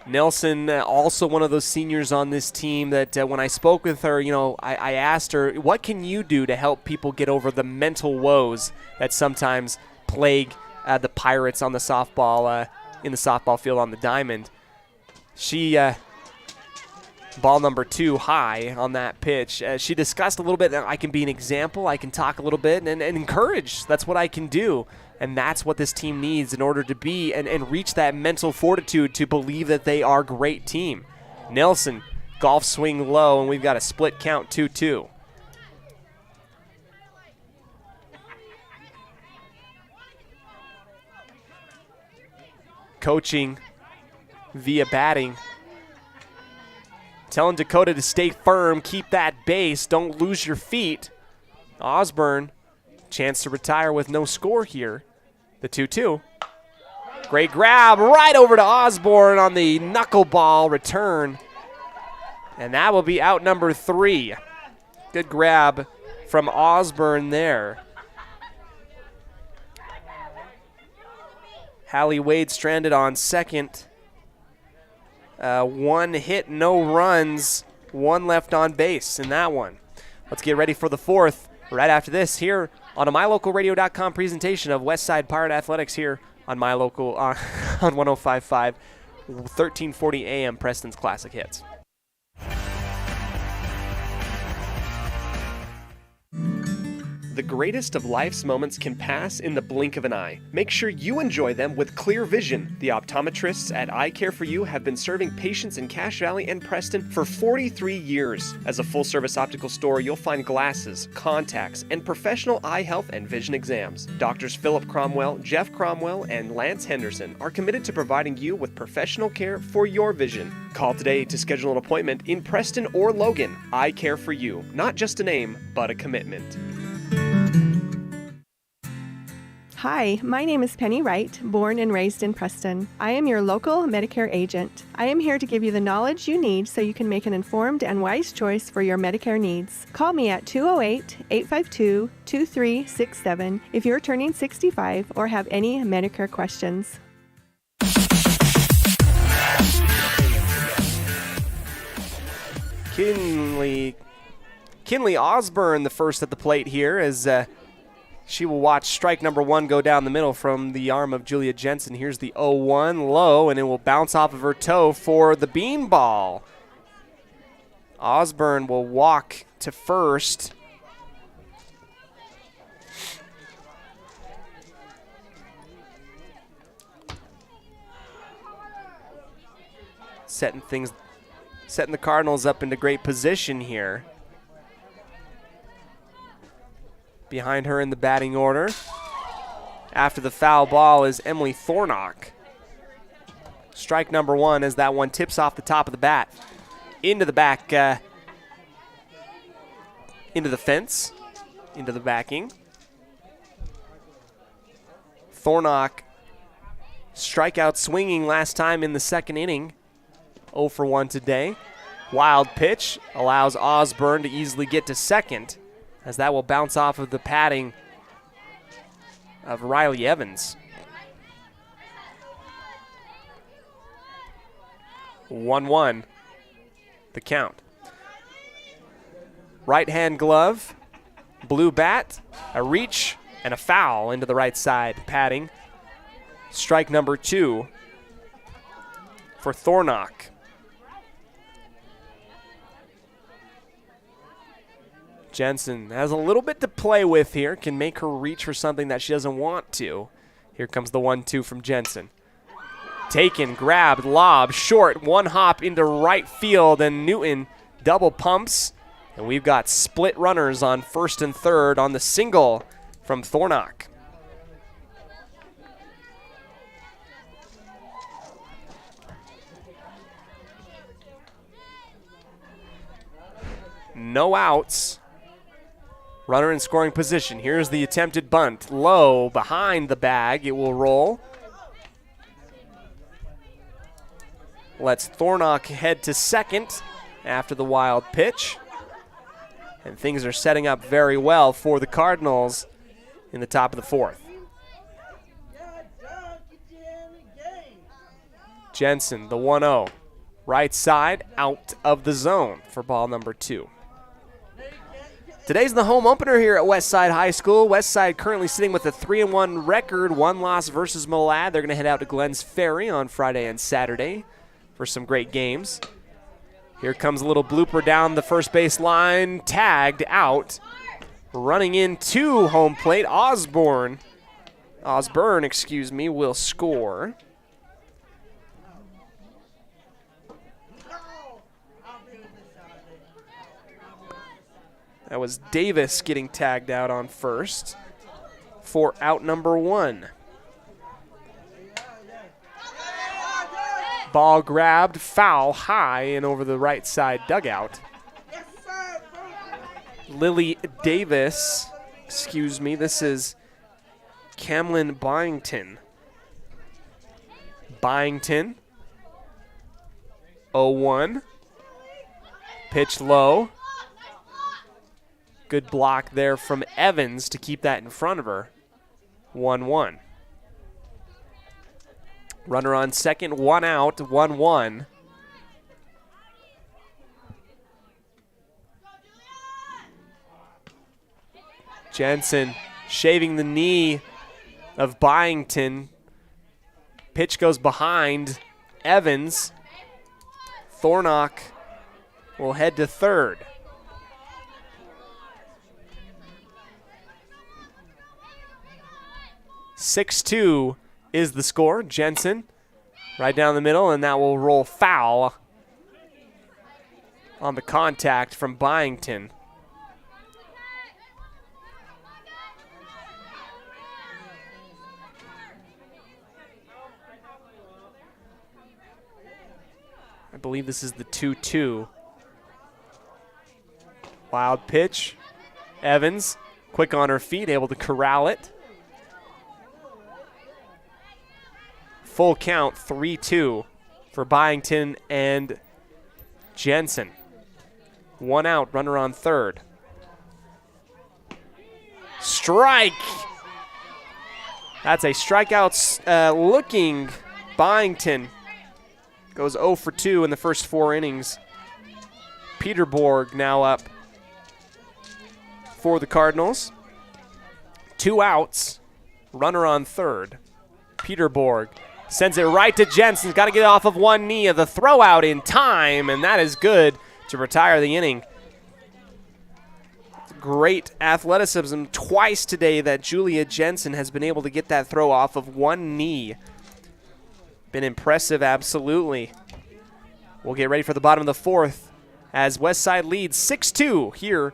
Nelson, also one of those seniors on this team that when I spoke with her, you know, I asked her, what can you do to help people get over the mental woes that sometimes plague the Pirates on the softball, in the softball field on the diamond? She Ball number 2 high on that pitch. She discussed a little bit that I can be an example, I can talk a little bit and encourage. That's what I can do. And that's what this team needs in order to be and reach that mental fortitude to believe that they are a great team. Nelson, golf swing low, and we've got a split count 2-2. Coaching via batting. Telling Dakota to stay firm, keep that base, don't lose your feet. Osborne, chance to retire with no score here. The 2-2. Great grab right over to Osborne on the knuckleball return. And that will be out number 3. Good grab from Osborne there. Hallie Wade stranded on second. 1 hit, no runs, 1 left on base in that one. Let's get ready for the 4th right after this here on a MyLocalRadio.com presentation of Westside Pirate Athletics here on MyLocal on 105.5, 1340 AM Preston's Classic Hits. The greatest of life's moments can pass in the blink of an eye. Make sure you enjoy them with clear vision. The optometrists at Eye Care For You have been serving patients in Cache Valley and Preston for 43 years. As a full-service optical store, you'll find glasses, contacts, and professional eye health and vision exams. Doctors Philip Cromwell, Jeff Cromwell, and Lance Henderson are committed to providing you with professional care for your vision. Call today to schedule an appointment in Preston or Logan. Eye Care For You. Not just a name, but a commitment. Hi, my name is Penny Wright, born and raised in Preston. I am your local Medicare agent. I am here to give you the knowledge you need so you can make an informed and wise choice for your Medicare needs. Call me at 208-852-2367 if you're turning 65 or have any Medicare questions. Kinley Osborne, the first at the plate here, as she will watch strike number 1 go down the middle from the arm of Julia Jensen. Here's the 0-1 low, and it will bounce off of her toe for the beanball. Osborne will walk to first. Setting the Cardinals up into great position here. Behind her in the batting order, after the foul ball, is Emily Thornock. Strike number 1 as that one tips off the top of the bat. Into the back, into the fence, into the backing. Thornock, strikeout swinging last time in the second inning. 0 for 1 today. Wild pitch allows Osborne to easily get to second, as that will bounce off of the padding of Riley Evans. 1-1, the count. Right hand glove, blue bat, a reach, and a foul into the right side padding. Strike number 2 for Thornock. Jensen has a little bit to play with here, can make her reach for something that she doesn't want to. Here comes the 1-2 from Jensen. Taken, grabbed, lob, short, 1 hop into right field, and Newton double pumps. And we've got split runners on first and third on the single from Thornock. No outs. Runner in scoring position. Here's the attempted bunt. Low, behind the bag. It will roll. Lets Thornock head to second after the wild pitch. And things are setting up very well for the Cardinals in the top of the 4th. Jensen, the 1-0. Right side, out of the zone for ball number 2. Today's the home opener here at Westside High School. Westside currently sitting with a 3-1 record, 1 loss versus Malad. They're going to head out to Glens Ferry on Friday and Saturday for some great games. Here comes a little blooper down the first base line, tagged out. Running into home plate, Osborne, will score. That was Davis getting tagged out on first for out number 1. Ball grabbed, foul high and over the right side dugout. Lily Davis, this is Camlin Byington. 0-1. Pitch low. Good block there from Evans to keep that in front of her. 1-1. Runner on second, 1 out, 1-1. Jensen shaving the knee of Byington. Pitch goes behind Evans. Thornock will head to third. (6-2) is the score. Jensen right down the middle, and that will roll foul on the contact from Byington. I believe this is the 2-2. Wild pitch. Evans, quick on her feet, able to corral it. Full count, 3-2 for Byington and Jensen. 1 out, runner on third. Strike! That's a strikeout looking Byington. Goes 0 for 2 in the first 4 innings. Peterborg now up for the Cardinals. 2 outs, runner on third. Peterborg sends it right to Jensen. Got to get off of one knee of the throw out in time, and that is good to retire the inning. Great athleticism twice today that Julia Jensen has been able to get that throw off of one knee. Been impressive, absolutely. We'll get ready for the bottom of the fourth as Westside leads 6-2 here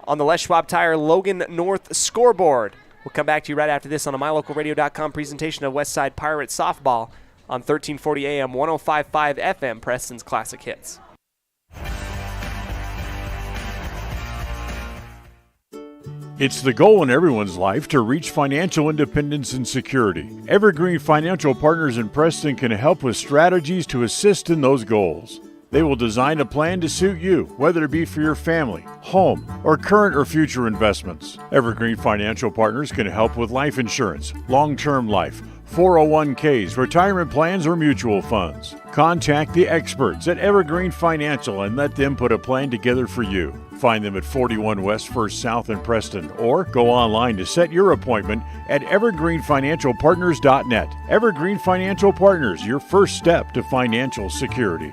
on the Les Schwab Tire Logan North scoreboard. We'll come back to you right after this on a MyLocalRadio.com presentation of Westside Pirates softball on 1340 AM, 105.5 FM, Preston's Classic Hits. It's the goal in everyone's life to reach financial independence and security. Evergreen Financial Partners in Preston can help with strategies to assist in those goals. They will design a plan to suit you, whether it be for your family, home, or current or future investments. Evergreen Financial Partners can help with life insurance, long-term life, 401ks, retirement plans, or mutual funds. Contact the experts at Evergreen Financial and let them put a plan together for you. Find them at 41 West 1st South in Preston, or go online to set your appointment at evergreenfinancialpartners.net. Evergreen Financial Partners, your first step to financial security.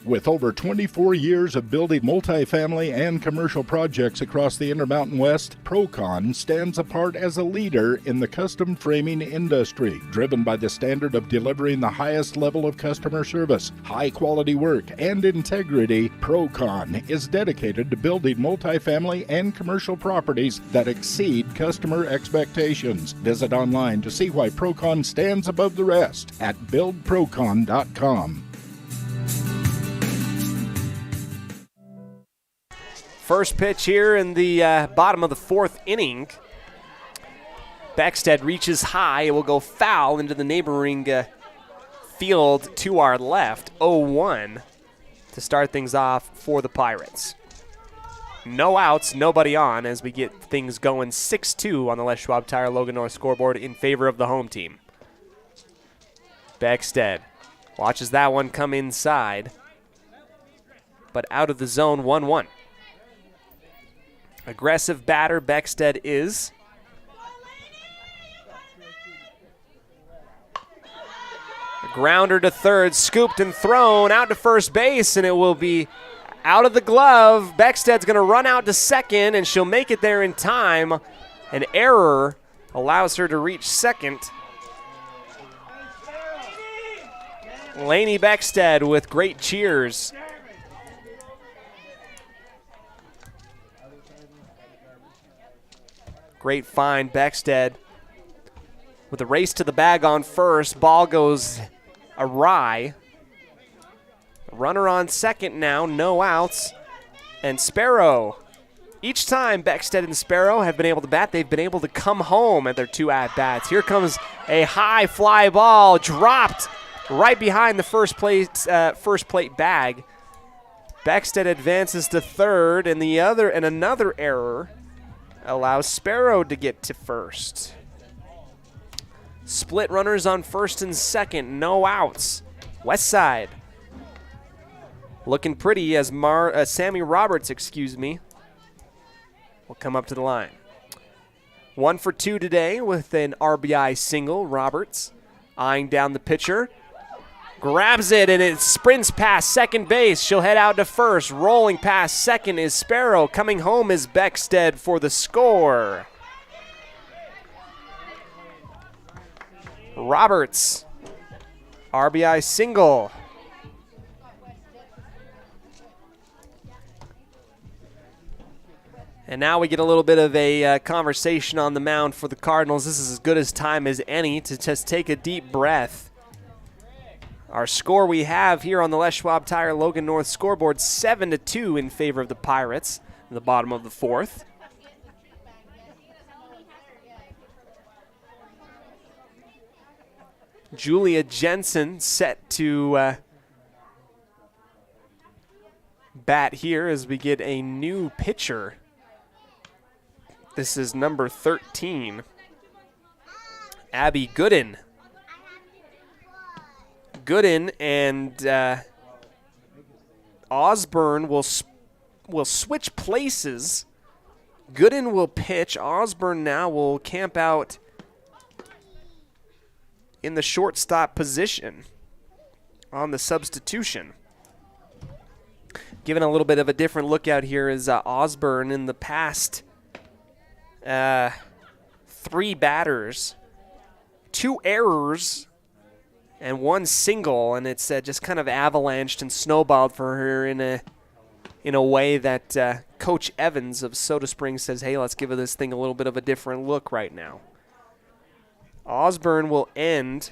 With over 24 years of building multifamily and commercial projects across the Intermountain West, Procon stands apart as a leader in the custom framing industry, driven by the standard of delivering the highest level of customer service, high-quality work, and integrity. Procon is dedicated to building multifamily and commercial properties that exceed customer expectations. Visit online to see why Procon stands above the rest at buildprocon.com. First pitch here in the bottom of the fourth inning. Beckstead reaches high. It will go foul into the neighboring field to our left. 0-1 to start things off for the Pirates. No outs, nobody on as we get things going 6-2 on the Les Schwab Tire Logan North scoreboard in favor of the home team. Beckstead watches that one come inside, but out of the zone, 1-1. Aggressive batter Beckstead is. Grounder to third, scooped and thrown out to first base, and it will be out of the glove. Becksted's going to run out to second, and she'll make it there in time. An error allows her to reach second. Lainey Becksted with great cheers. Great find, Becksted. With a race to the bag on first, ball goes awry. Runner on second now, no outs. And Sparrow. Each time Beckstead and Sparrow have been able to bat, they've been able to come home at their 2 at-bats. Here comes a high fly ball, dropped right behind the first plate bag. Beckstead advances to third, and another error allows Sparrow to get to first. Split runners on first and second, no outs. West side looking pretty as Sammy Roberts, will come up to the line. 1 for 2 today with an RBI single. Roberts eyeing down the pitcher. Grabs it, and it sprints past second base. She'll head out to first. Rolling past second is Sparrow. Coming home is Beckstead for the score. Roberts, RBI single. And now we get a little bit of a conversation on the mound for the Cardinals. This is as good as time as any to just take a deep breath. Our score we have here on the Les Schwab Tire Logan North scoreboard, 7-2 in favor of the Pirates in the bottom of the 4th. Julia Jensen set to bat here as we get a new pitcher. This is number 13, Abby Gooden. Gooden and Osborne will switch places. Gooden will pitch. Osborne now will camp out in the shortstop position on the substitution. Given a little bit of a different look out here is Osborne in the past 3 batters, 2 errors, and 1 single, and it's just kind of avalanched and snowballed for her in a way that Coach Evans of Soda Springs says, hey, let's give this thing a little bit of a different look right now. Osborne will end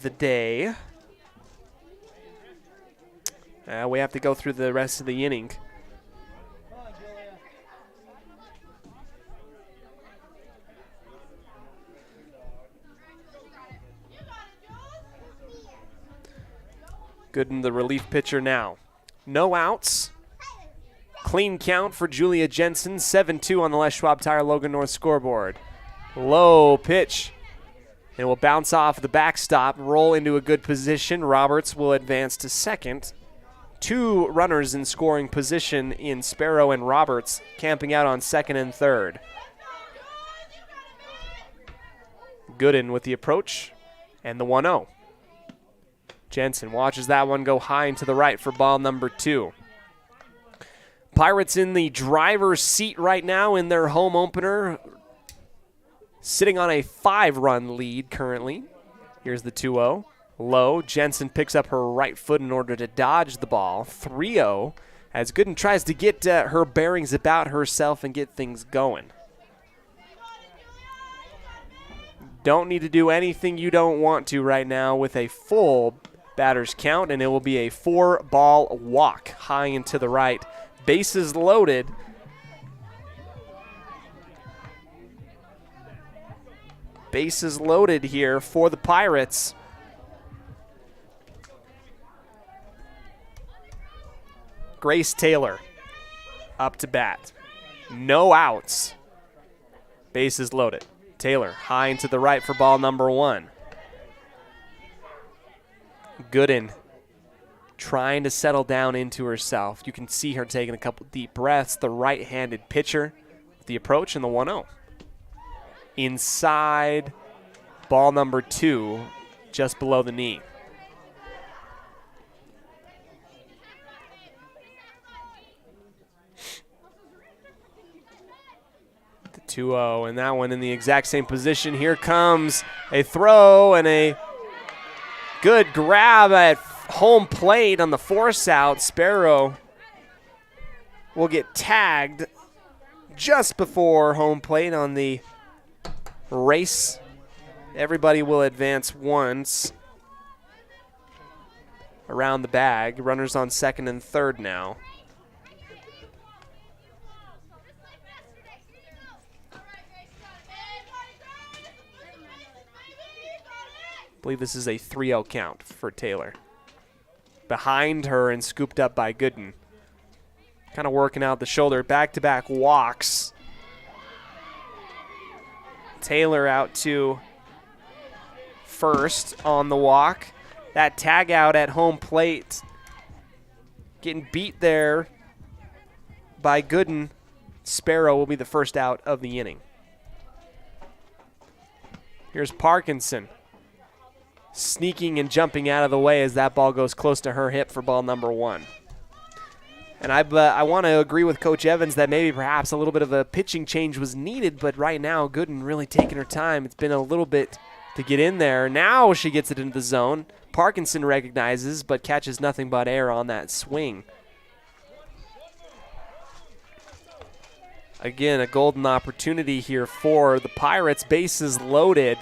the day. We have to go through the rest of the inning. Gooden, the relief pitcher now. No outs. Clean count for Julia Jensen. 7-2 on the Les Schwab Tire Logan North scoreboard. Low pitch. It will bounce off the backstop, roll into a good position. Roberts will advance to second. 2 runners in scoring position in Sparrow and Roberts, camping out on second and third. Gooden with the approach and the 1-0. Jensen watches that one go high and to the right for ball number 2. Pirates in the driver's seat right now in their home opener, sitting on a 5-run lead currently. Here's the 2-0. Low. Jensen picks up her right foot in order to dodge the ball. 3-0 as Gooden tries to get her bearings about herself and get things going. Don't need to do anything you don't want to right now with a full batter's count, and it will be a 4-ball walk high and to the right. Bases loaded. Bases loaded here for the Pirates. Grace Taylor up to bat. No outs. Bases loaded. Taylor high and to the right for ball number 1. Gooden trying to settle down into herself. You can see her taking a couple deep breaths. The right-handed pitcher with the approach and the 1-0. Inside, ball number 2. just below the knee. The 2-0, and that one in the exact same position. Here comes a throw and a good grab at home plate on the force out. Sparrow will get tagged just before home plate on the race. Everybody will advance once around the bag. Runners on second and third now. I believe this is a 3-0 count for Taylor. Behind her and scooped up by Gooden. Kind of working out the shoulder. Back-to-back walks. Taylor out to first on the walk. That tag out at home plate. Getting beat there by Gooden. Sparrow will be the first out of the inning. Here's Parkinson. Sneaking and jumping out of the way as that ball goes close to her hip for ball number 1. And I want to agree with Coach Evans that maybe perhaps a little bit of a pitching change was needed, but right now Gooden really taking her time. It's been a little bit to get in there. Now she gets it into the zone. Parkinson recognizes but catches nothing but air on that swing. Again, a golden opportunity here for the Pirates. Bases loaded.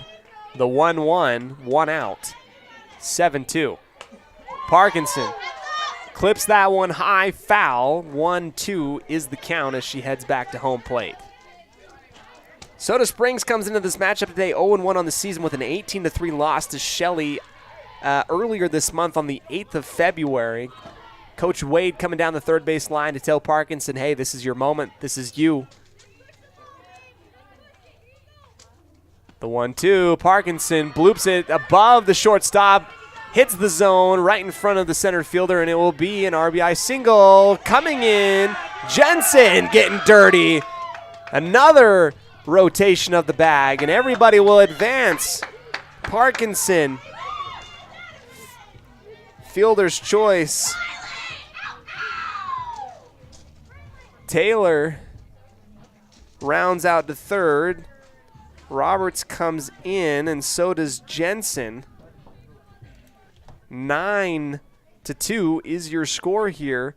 The 1-1, 1 out. 7-2. Parkinson clips that one high, foul. 1-2 is the count as she heads back to home plate. Soda Springs comes into this matchup today 0-1 on the season with an 18-3 loss to Shelley earlier this month on the 8th of February. Coach Wade coming down the third base line to tell Parkinson, hey, this is your moment. This is you. The 1-2, Parkinson bloops it above the shortstop, hits the zone right in front of the center fielder, and it will be an RBI single. Coming in, Jensen getting dirty. Another rotation of the bag, and everybody will advance. Parkinson, fielder's choice. Taylor rounds out to third. Roberts comes in, and so does Jensen. 9-2 is your score here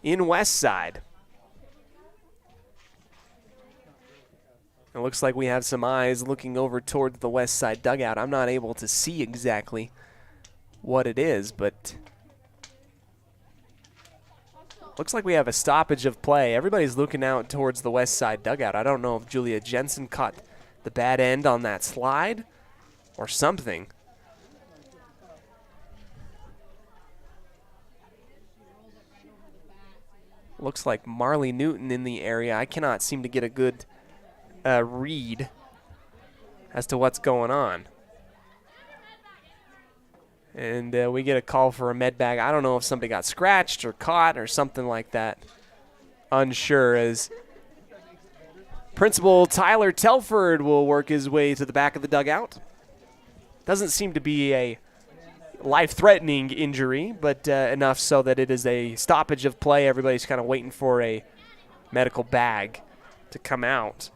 in Westside. It looks like we have some eyes looking over towards the west side dugout. I'm not able to see exactly what it is, but looks like we have a stoppage of play. Everybody's looking out towards the west side dugout. I don't know if Julia Jensen caught the bad end on that slide or something. Looks like Marley Newton in the area. I cannot seem to get a good read as to what's going on. And we get a call for a med bag. I don't know if somebody got scratched or caught or something like that. Unsure, as Principal Tyler Telford will work his way to the back of the dugout. Doesn't seem to be a life-threatening injury, but enough so that it is a stoppage of play. Everybody's kind of waiting for a medical bag to come out.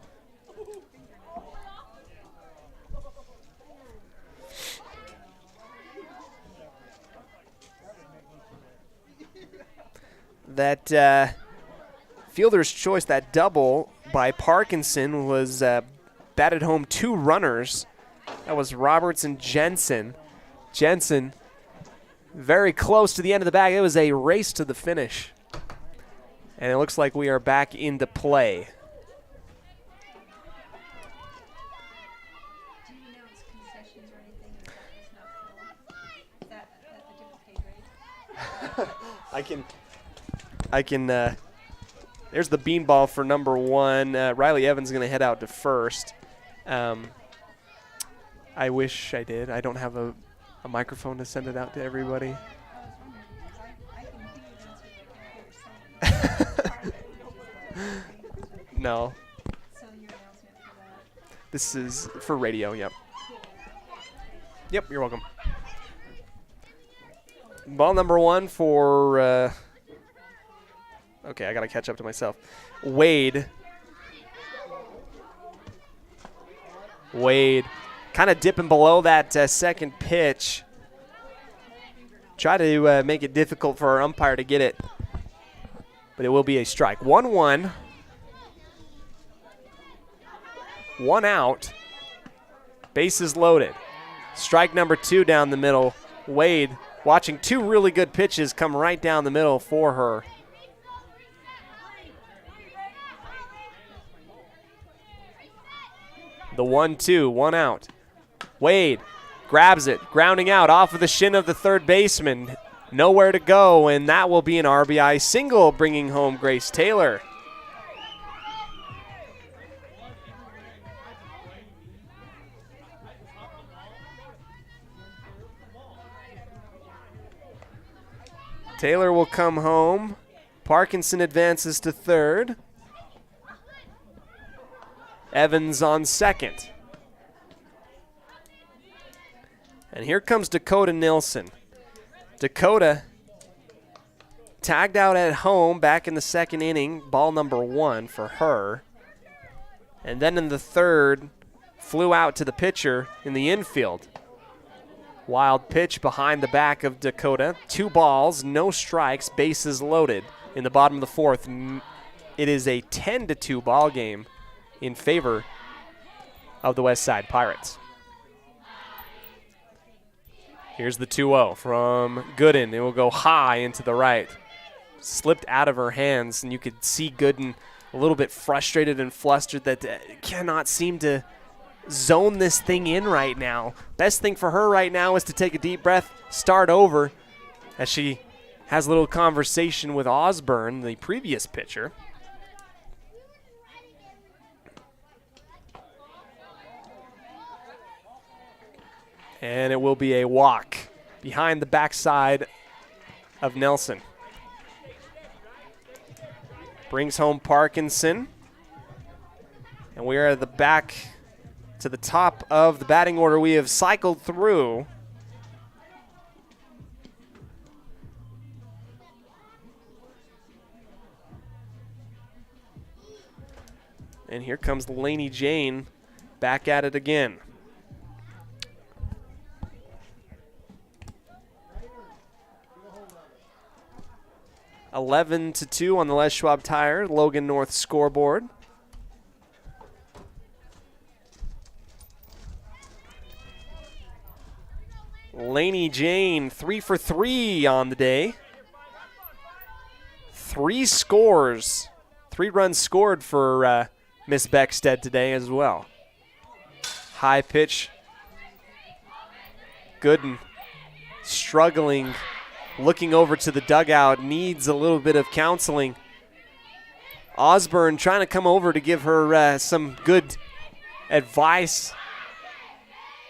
That fielder's choice, that double by Parkinson, was batted home 2 runners. That was Roberts and Jensen. Jensen very close to the end of the bag. It was a race to the finish. And it looks like we are back into play. I can, there's the beanball for number 1. Riley Evans is going to head out to first. I wish I did. I don't have a microphone to send it out to everybody. No. This is for radio, yep. Yep, you're welcome. Ball number 1 for, okay, I got to catch up to myself. Wade kind of dipping below that second pitch. Try to make it difficult for our umpire to get it, but it will be a strike. 1-1. 1 out. Bases loaded. Strike number 2 down the middle. Wade watching 2 really good pitches come right down the middle for her. The 1-2, 1 out. Wade grabs it, grounding out off of the shin of the third baseman. Nowhere to go, and that will be an RBI single, bringing home Grace Taylor. Taylor will come home. Parkinson advances to third. Evans on second. And here comes Dakota Nilsson. Dakota tagged out at home back in the second inning, ball number 1 for her. And then in the third, flew out to the pitcher in the infield. Wild pitch behind the back of Dakota. 2 balls, no strikes, bases loaded. In the bottom of the fourth, it is a 10-2 ball game in favor of the West Side Pirates. Here's the 2-0 from Gooden. It will go high into the right. Slipped out of her hands, and you could see Gooden a little bit frustrated and flustered that cannot seem to zone this thing in right now. Best thing for her right now is to take a deep breath, start over, as she has a little conversation with Osborne, the previous pitcher. And it will be a walk behind the backside of Nelson. Brings home Parkinson. And we are at the back to the top of the batting order. We have cycled through. And here comes Lainey Jane back at it again. (11-2) on the Les Schwab Tire Logan North scoreboard. Lainey Jane 3 for 3 on the day. 3 scores, 3 runs scored for Miss Beckstead today as well. High pitch. Gooden struggling, looking over to the dugout, needs a little bit of counseling. Osborne trying to come over to give her some good advice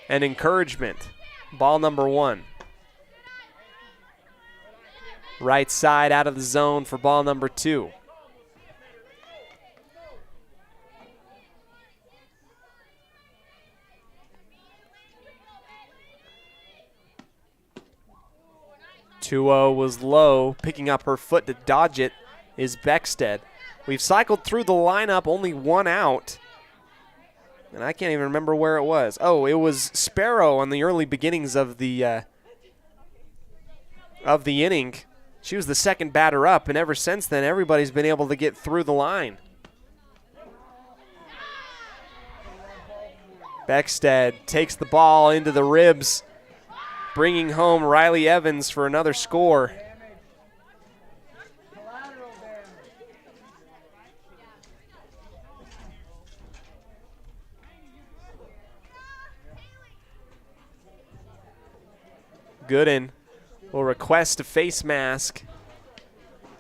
and encouragement. Ball number 1. Right side out of the zone for ball number 2. Was low, picking up her foot to dodge it is Beckstead. We've cycled through the lineup, only 1 out. And I can't even remember where it was. Oh, it was Sparrow on the early beginnings of the inning. She was the second batter up, and ever since then, everybody's been able to get through the line. Beckstead takes the ball into the ribs, bringing home Riley Evans for another score. Gooden will request a face mask.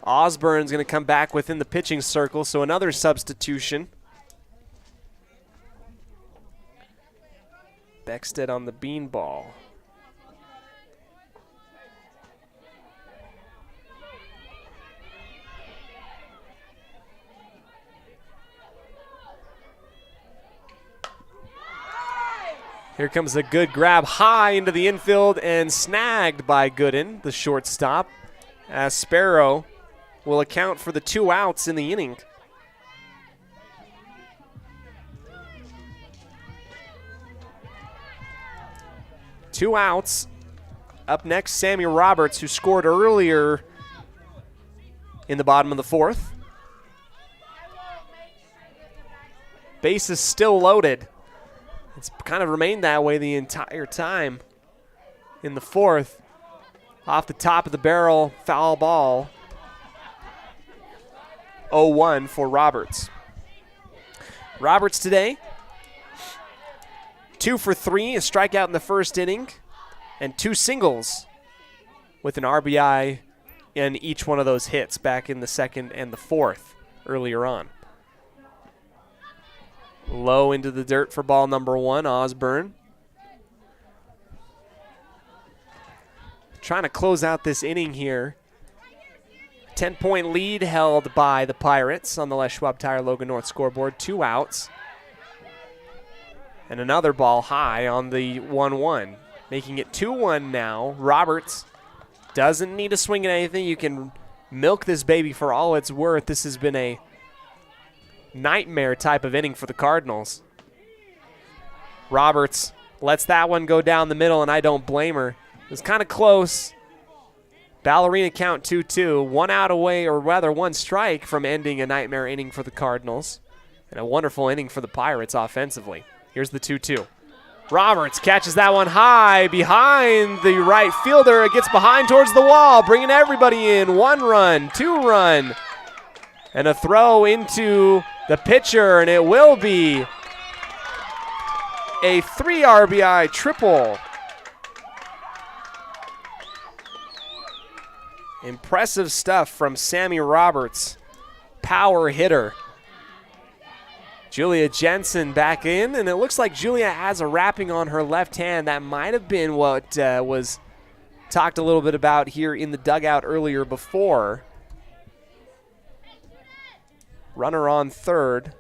Osborne's going to come back within the pitching circle, so another substitution. Beckstead on the beanball. Here comes a good grab high into the infield and snagged by Gooden, the shortstop, as Sparrow will account for the 2 outs in the inning. Two outs. Up next, Sammy Roberts, who scored earlier in the bottom of the 4th. Bases still loaded. It's kind of remained that way the entire time in the 4th. Off the top of the barrel, foul ball. 0-1 for Roberts. Roberts today, 2 for 3, a strikeout in the first inning, and 2 singles with an RBI in each one of those hits back in the 2nd and the 4th earlier on. Low into the dirt for ball number 1, Osborne. Trying to close out this inning here. 10-point lead held by the Pirates on the Les Schwab Tire Logan North scoreboard. 2 outs. And another ball high on the 1-1. Making it 2-1 now. Roberts doesn't need to swing at anything. You can milk this baby for all it's worth. This has been a nightmare type of inning for the Cardinals. Roberts lets that one go down the middle, and I don't blame her. It was kind of close. Ballerina count 2-2. 1 out away, or rather 1 strike from ending a nightmare inning for the Cardinals. And a wonderful inning for the Pirates offensively. Here's the 2-2. Roberts catches that one high behind the right fielder. It gets behind towards the wall, bringing everybody in. 1 run, 2 run, and a throw into the pitcher, and it will be a 3 RBI triple. Impressive stuff from Sammy Roberts, power hitter. Julia Jensen back in, and it looks like Julia has a wrapping on her left hand. That might have been what was talked a little bit about here in the dugout earlier before. Runner on third.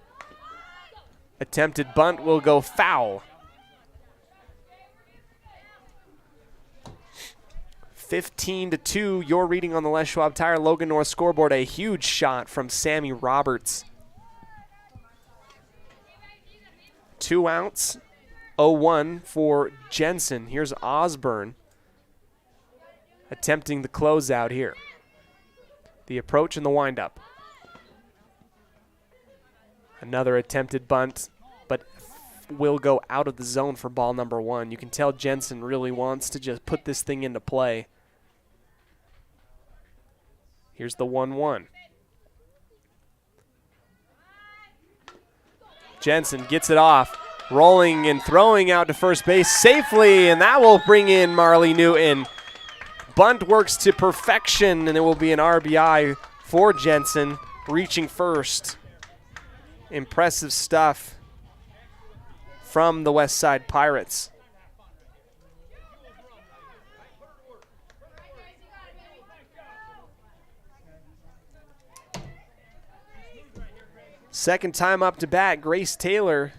Attempted bunt will go foul. 15-2, your reading on the Les Schwab Tire Logan North scoreboard. A huge shot from Sammy Roberts. 2 outs, 0-1 for Jensen. Here's Osborne attempting the closeout here. The approach and the windup. Another attempted bunt, but will go out of the zone for ball number 1. You can tell Jensen really wants to just put this thing into play. Here's the 1-1. Jensen gets it off, rolling and throwing out to first base safely, and that will bring in Marley Newton. Bunt works to perfection, and it will be an RBI for Jensen, reaching first. Impressive stuff from the West Side Pirates. Second time up to bat, Grace Taylor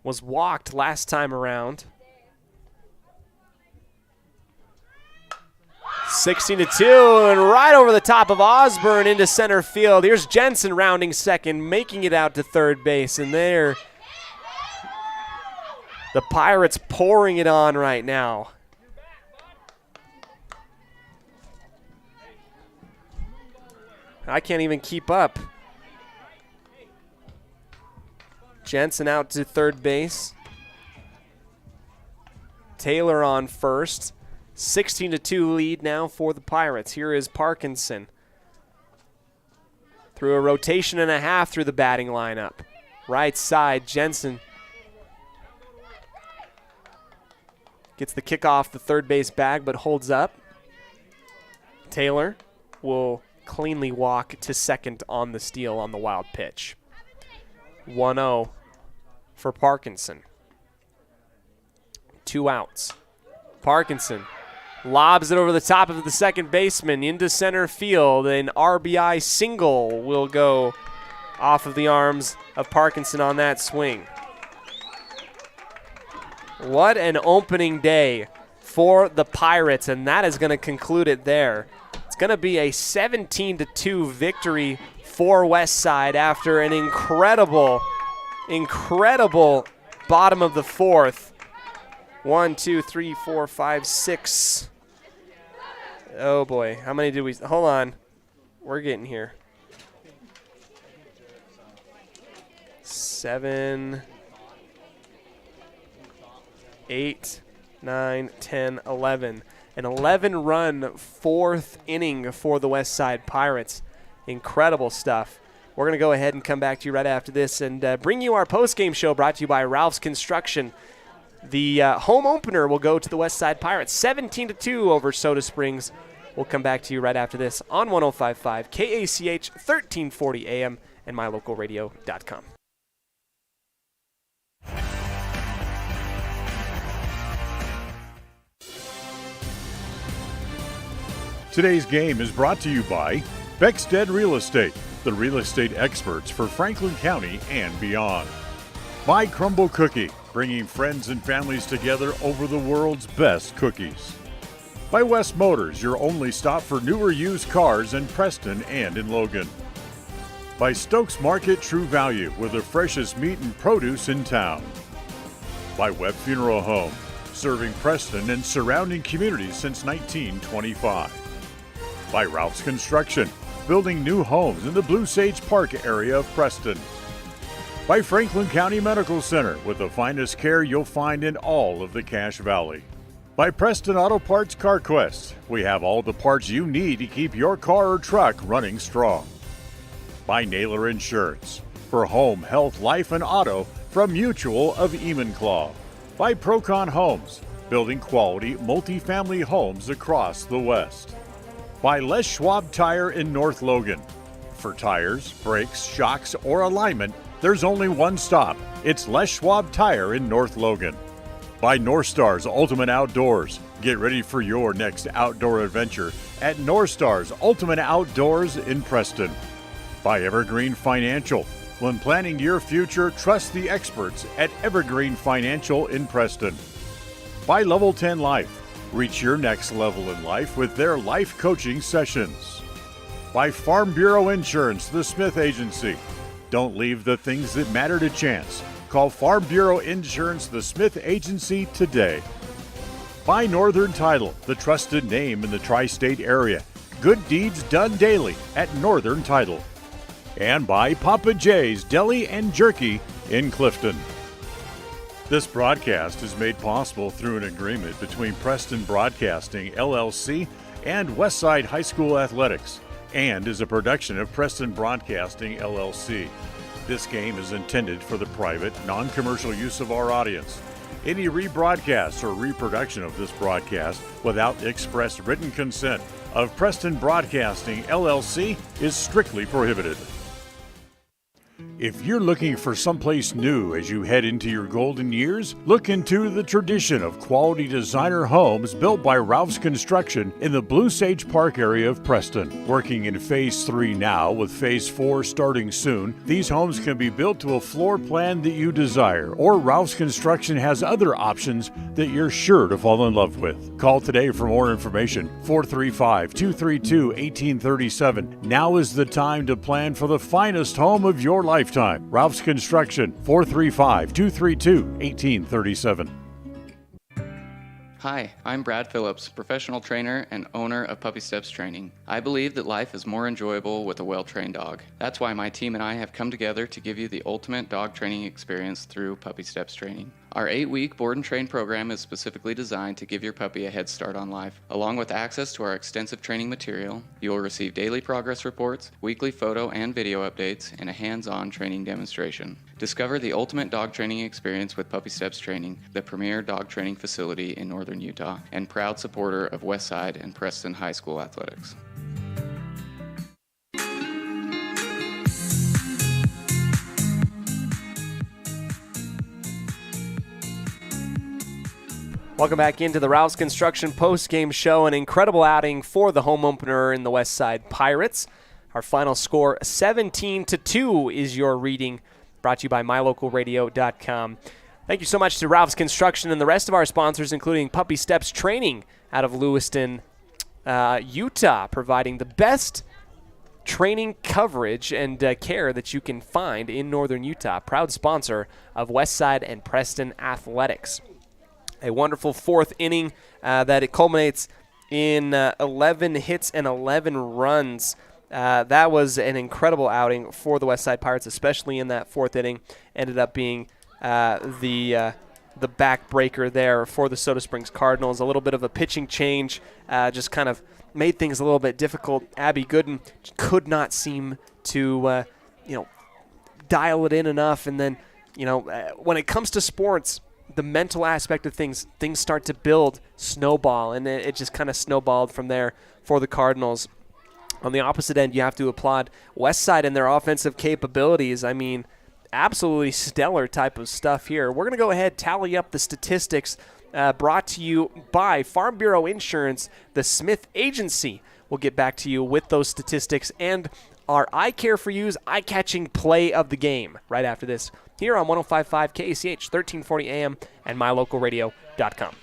was walked last time around. 16-2, and right over the top of Osborne into center field. Here's Jensen rounding second, making it out to third base, and there the Pirates pouring it on right now. I can't even keep up. Jensen out to third base. Taylor on first. 16-2 lead now for the Pirates. Here is Parkinson. Through a rotation and a half through the batting lineup. Right side, Jensen gets the kick off the third base bag but holds up. Taylor will cleanly walk to second on the steal on the wild pitch. 1-0 for Parkinson. 2 outs. Parkinson lobs it over the top of the second baseman into center field. An RBI single will go off of the arms of Parkinson on that swing. What an opening day for the Pirates, and that is going to conclude it there. It's going to be a 17-2 victory for Westside after an incredible bottom of the fourth. 1, 2, 3, 4, 5, 6. Oh boy, how many did we? Hold on, we're getting here. 7, 8, 9, 10, 11. An 11-run fourth inning for the Westside Pirates. Incredible stuff. We're going to go ahead and come back to you right after this and bring you our post-game show brought to you by Ralph's Construction. The home opener will go to the Westside Pirates, 17-2 over Soda Springs. We'll come back to you right after this on 105.5 KACH, 1340 AM, and mylocalradio.com. Today's game is brought to you by Beckstead Real Estate, the real estate experts for Franklin County and beyond. By Crumble Cookie, bringing friends and families together over the world's best cookies. By West Motors, your only stop for newer used cars in Preston and in Logan. By Stokes Market True Value, with the freshest meat and produce in town. By Webb Funeral Home, serving Preston and surrounding communities since 1925. By Ralph's Construction, building new homes in the Blue Sage Park area of Preston. By Franklin County Medical Center, with the finest care you'll find in all of the Cache Valley. By Preston Auto Parts CarQuest, we have all the parts you need to keep your car or truck running strong. By Naylor Insurance, for home, health, life, and auto from Mutual of Enumclaw. By Procon Homes, building quality multifamily homes across the West. By Les Schwab Tire in North Logan. For tires, brakes, shocks, or alignment, there's only one stop. It's Les Schwab Tire in North Logan. By North Stars Ultimate Outdoors. Get ready for your next outdoor adventure at North Stars Ultimate Outdoors in Preston. By Evergreen Financial. When planning your future, trust the experts at Evergreen Financial in Preston. By Level 10 Life. Reach your next level in life with their life coaching sessions. By Farm Bureau Insurance, the Smith Agency. Don't leave the things that matter to chance. Call Farm Bureau Insurance, the Smith Agency today. By Northern Title, the trusted name in the tri-state area. Good deeds done daily at Northern Title. And by Papa J's Deli and Jerky in Clifton. This broadcast is made possible through an agreement between Preston Broadcasting, LLC, and Westside High School Athletics, and is a production of Preston Broadcasting, LLC. This game is intended for the private, non-commercial use of our audience. Any rebroadcast or reproduction of this broadcast without express written consent of Preston Broadcasting, LLC is strictly prohibited. If you're looking for someplace new as you head into your golden years, look into the tradition of quality designer homes built by Ralph's Construction in the Blue Sage Park area of Preston. Working in Phase 3 now, with Phase 4 starting soon, these homes can be built to a floor plan that you desire, or Ralph's Construction has other options that you're sure to fall in love with. Call today for more information, 435-232-1837. Now is the time to plan for the finest home of your lifetime. Ralph's Construction, 435-232-1837. Hi, I'm Brad Phillips, professional trainer and owner of Puppy Steps Training. I believe that life is more enjoyable with a well-trained dog. That's why my team and I have come together to give you the ultimate dog training experience through Puppy Steps Training. Our 8-week board and train program is specifically designed to give your puppy a head start on life. Along with access to our extensive training material, you will receive daily progress reports, weekly photo and video updates, and a hands-on training demonstration. Discover the ultimate dog training experience with Puppy Steps Training, the premier dog training facility in northern Utah, and proud supporter of Westside and Preston High School athletics. Welcome back into the Rouse Construction post-game show. An incredible outing for the home opener in the Westside Pirates. Our final score, 17-2, is your reading, brought to you by mylocalradio.com. Thank you so much to Ralph's Construction and the rest of our sponsors, including Puppy Steps Training out of Lewiston, Utah, providing the best training coverage and care that you can find in northern Utah. Proud sponsor of Westside and Preston Athletics. A wonderful fourth inning that it culminates in 11 hits and 11 runs. That was an incredible outing for the Westside Pirates, especially in that fourth inning. Ended up being the backbreaker there for the Soda Springs Cardinals. A little bit of a pitching change, just kind of made things a little bit difficult. Abby Gooden could not seem to, dial it in enough. And then, when it comes to sports, the mental aspect of things start to build, snowball, and it just kind of snowballed from there for the Cardinals. On the opposite end, you have to applaud Westside and their offensive capabilities. I mean, absolutely stellar type of stuff here. We're going to go ahead, tally up the statistics brought to you by Farm Bureau Insurance, the Smith Agency. We'll get back to you with those statistics and our I Care For You's eye-catching play of the game right after this here on 105.5 KACH, 1340 AM, and mylocalradio.com.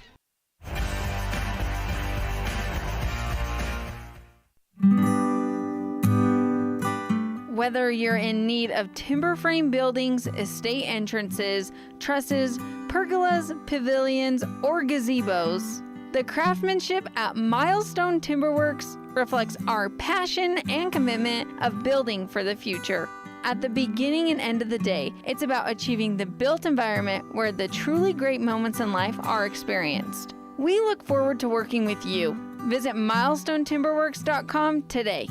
Whether you're in need of timber frame buildings, estate entrances, trusses, pergolas, pavilions, or gazebos, the craftsmanship at Milestone Timberworks reflects our passion and commitment of building for the future. At the beginning and end of the day, it's about achieving the built environment where the truly great moments in life are experienced. We look forward to working with you. Visit milestonetimberworks.com today.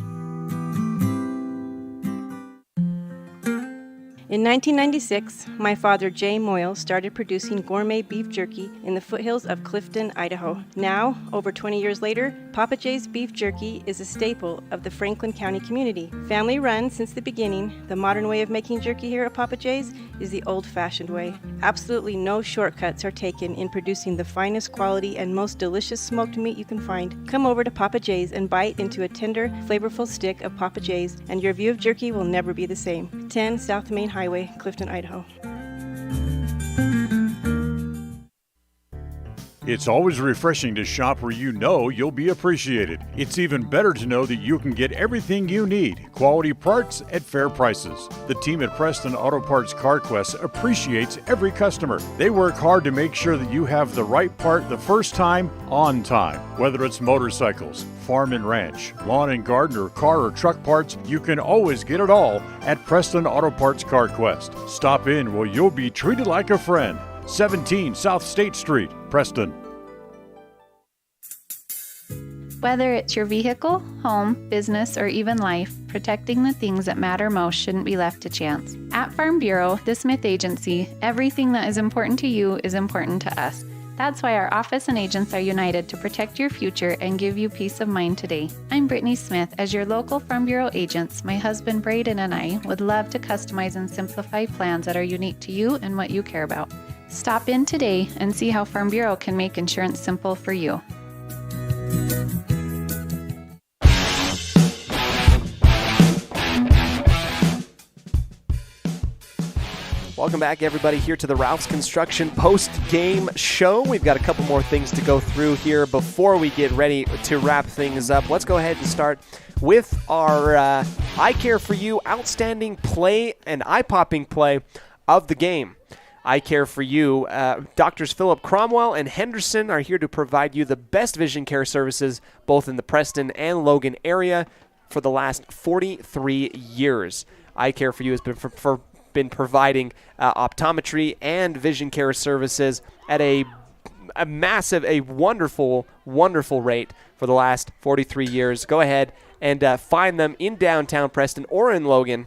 In 1996, my father, Jay Moyle, started producing gourmet beef jerky in the foothills of Clifton, Idaho. Now, over 20 years later, Papa Jay's beef jerky is a staple of the Franklin County community. Family run since the beginning, the modern way of making jerky here at Papa Jay's is the old-fashioned way. Absolutely no shortcuts are taken in producing the finest quality and most delicious smoked meat you can find. Come over to Papa Jay's and bite into a tender, flavorful stick of Papa Jay's, and your view of jerky will never be the same. 10 South Main Highway, Clifton, Idaho. It's always refreshing to shop where you know you'll be appreciated. It's even better to know that you can get everything you need, quality parts at fair prices. The team at Preston Auto Parts CarQuest appreciates every customer. They work hard to make sure that you have the right part the first time, on time. Whether it's motorcycles, farm and ranch, lawn and garden, or car or truck parts, you can always get it all at Preston Auto Parts CarQuest. Stop in where you'll be treated like a friend. 17 South State Street, Preston. Whether it's your vehicle, home, business, or even life, protecting the things that matter most shouldn't be left to chance. At Farm Bureau, the Smith Agency, everything that is important to you is important to us. That's why our office and agents are united to protect your future and give you peace of mind today. I'm Brittany Smith. As your local Farm Bureau agents, my husband Braden and I would love to customize and simplify plans that are unique to you and what you care about. Stop in today and see how Farm Bureau can make insurance simple for you. Welcome back, everybody, here to the Ralph's Construction post-game show. We've got a couple more things to go through here before we get ready to wrap things up. Let's go ahead and start with our I Care For You outstanding play and eye-popping play of the game. I Care For You. Doctors Philip Cromwell and Henderson are here to provide you the best vision care services both in the Preston and Logan area for the last 43 years. I Care For You has been providing optometry and vision care services at a wonderful rate for the last 43 years. Go ahead and find them in downtown Preston or in Logan.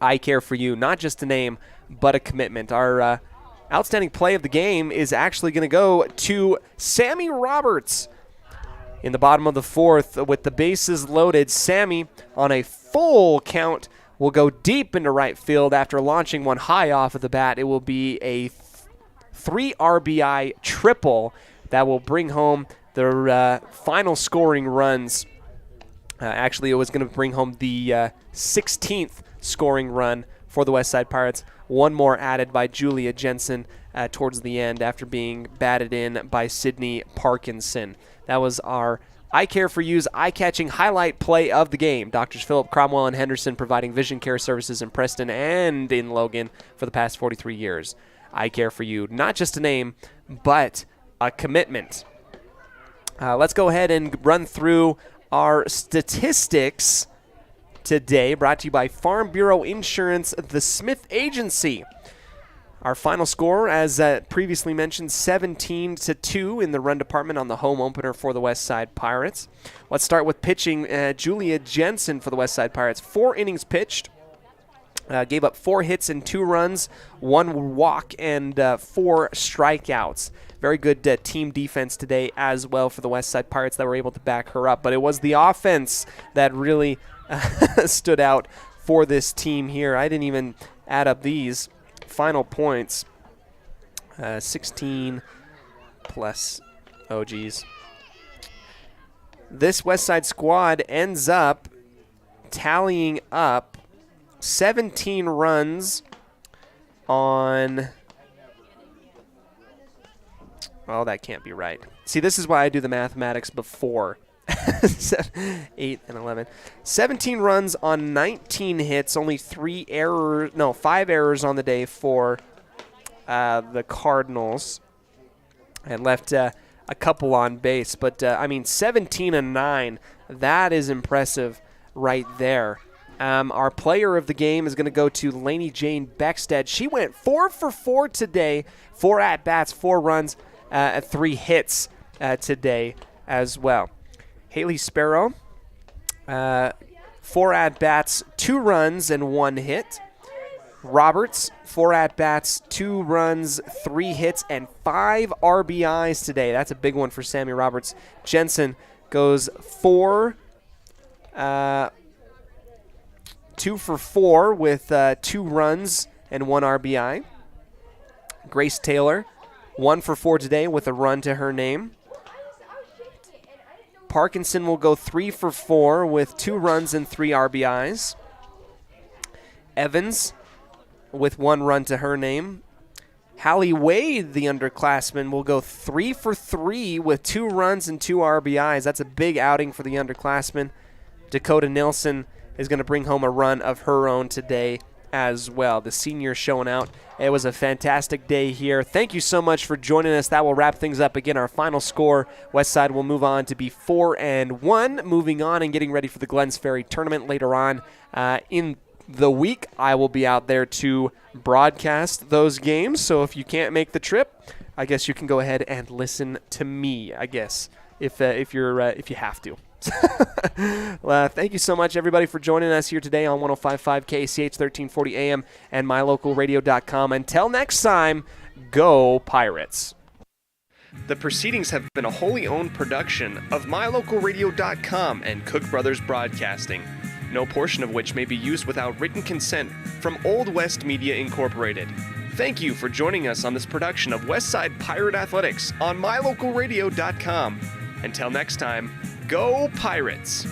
I Care For You, not just a name, but a commitment. Our outstanding play of the game is actually going to go to Sammy Roberts. In the bottom of the fourth, with the bases loaded, Sammy on a full count will go deep into right field after launching one high off of the bat. It will be a 3 RBI triple that will bring home the final scoring runs. Actually, it was going to bring home the 16th scoring run for the Westside Pirates. One more added by Julia Jensen towards the end after being batted in by Sydney Parkinson. That was our I Care for You's eye-catching highlight play of the game. Doctors Phillip, Cromwell, and Henderson providing vision care services in Preston and in Logan for the past 43 years. I Care for You, not just a name, but a commitment. Let's go ahead and run through our statistics today, brought to you by Farm Bureau Insurance, the Smith Agency. Our final score, as previously mentioned, 17-2 in the run department on the home opener for the West Side Pirates. Let's start with pitching. Julia Jensen for the West Side Pirates. 4 innings pitched. Gave up 4 hits and 2 runs, 1 walk, and 4 strikeouts. Very good team defense today as well for the West Side Pirates that were able to back her up. But it was the offense that really stood out for this team here. I didn't even add up these final points. 16 plus, oh geez. This West Side squad ends up tallying up 17 runs on, well, that can't be right. See, this is why I do the mathematics before. 8 and 11. 17 runs on 19 hits, only 5 errors on the day for the Cardinals, and left a couple on base. But, 17 and 9, that is impressive right there. Our player of the game is going to go to Lainey Jane Beckstead. She went 4 for 4 today, 4 at-bats, 4 runs, 3 hits today as well. Haley Sparrow, 4 at-bats, 2 runs, and 1 hit. Roberts, 4 at-bats, 2 runs, 3 hits, and 5 RBIs today. That's a big one for Sammy Roberts. Jensen goes 2 for 4 with 2 runs and 1 RBI. Grace Taylor, 1 for 4 today with a run to her name. Parkinson will go 3 for 4 with 2 runs and 3 RBIs. Evans with 1 run to her name. Hallie Wade, the underclassman, will go 3 for 3 with 2 runs and 2 RBIs. That's a big outing for the underclassman. Dakota Nilsson is going to bring home a run of her own today as well. The senior showing out. It was a fantastic day here. Thank you so much for joining us. That will wrap things up. Again, our final score, Westside will move on to be 4-1, moving on and getting ready for the Glens Ferry tournament later on in the week. I will be out there to broadcast those games, so if you can't make the trip, I guess you can go ahead and listen to me, I guess, if you have to. Well, thank you so much, everybody, for joining us here today on 105.5 KCH 1340 AM and mylocalradio.com. Until next time, go Pirates. The proceedings have been a wholly owned production of mylocalradio.com and Cook Brothers Broadcasting, no portion of which may be used without written consent from Old West Media Incorporated. Thank you for joining us on this production of Westside Pirate Athletics on mylocalradio.com. Until next time, go Pirates!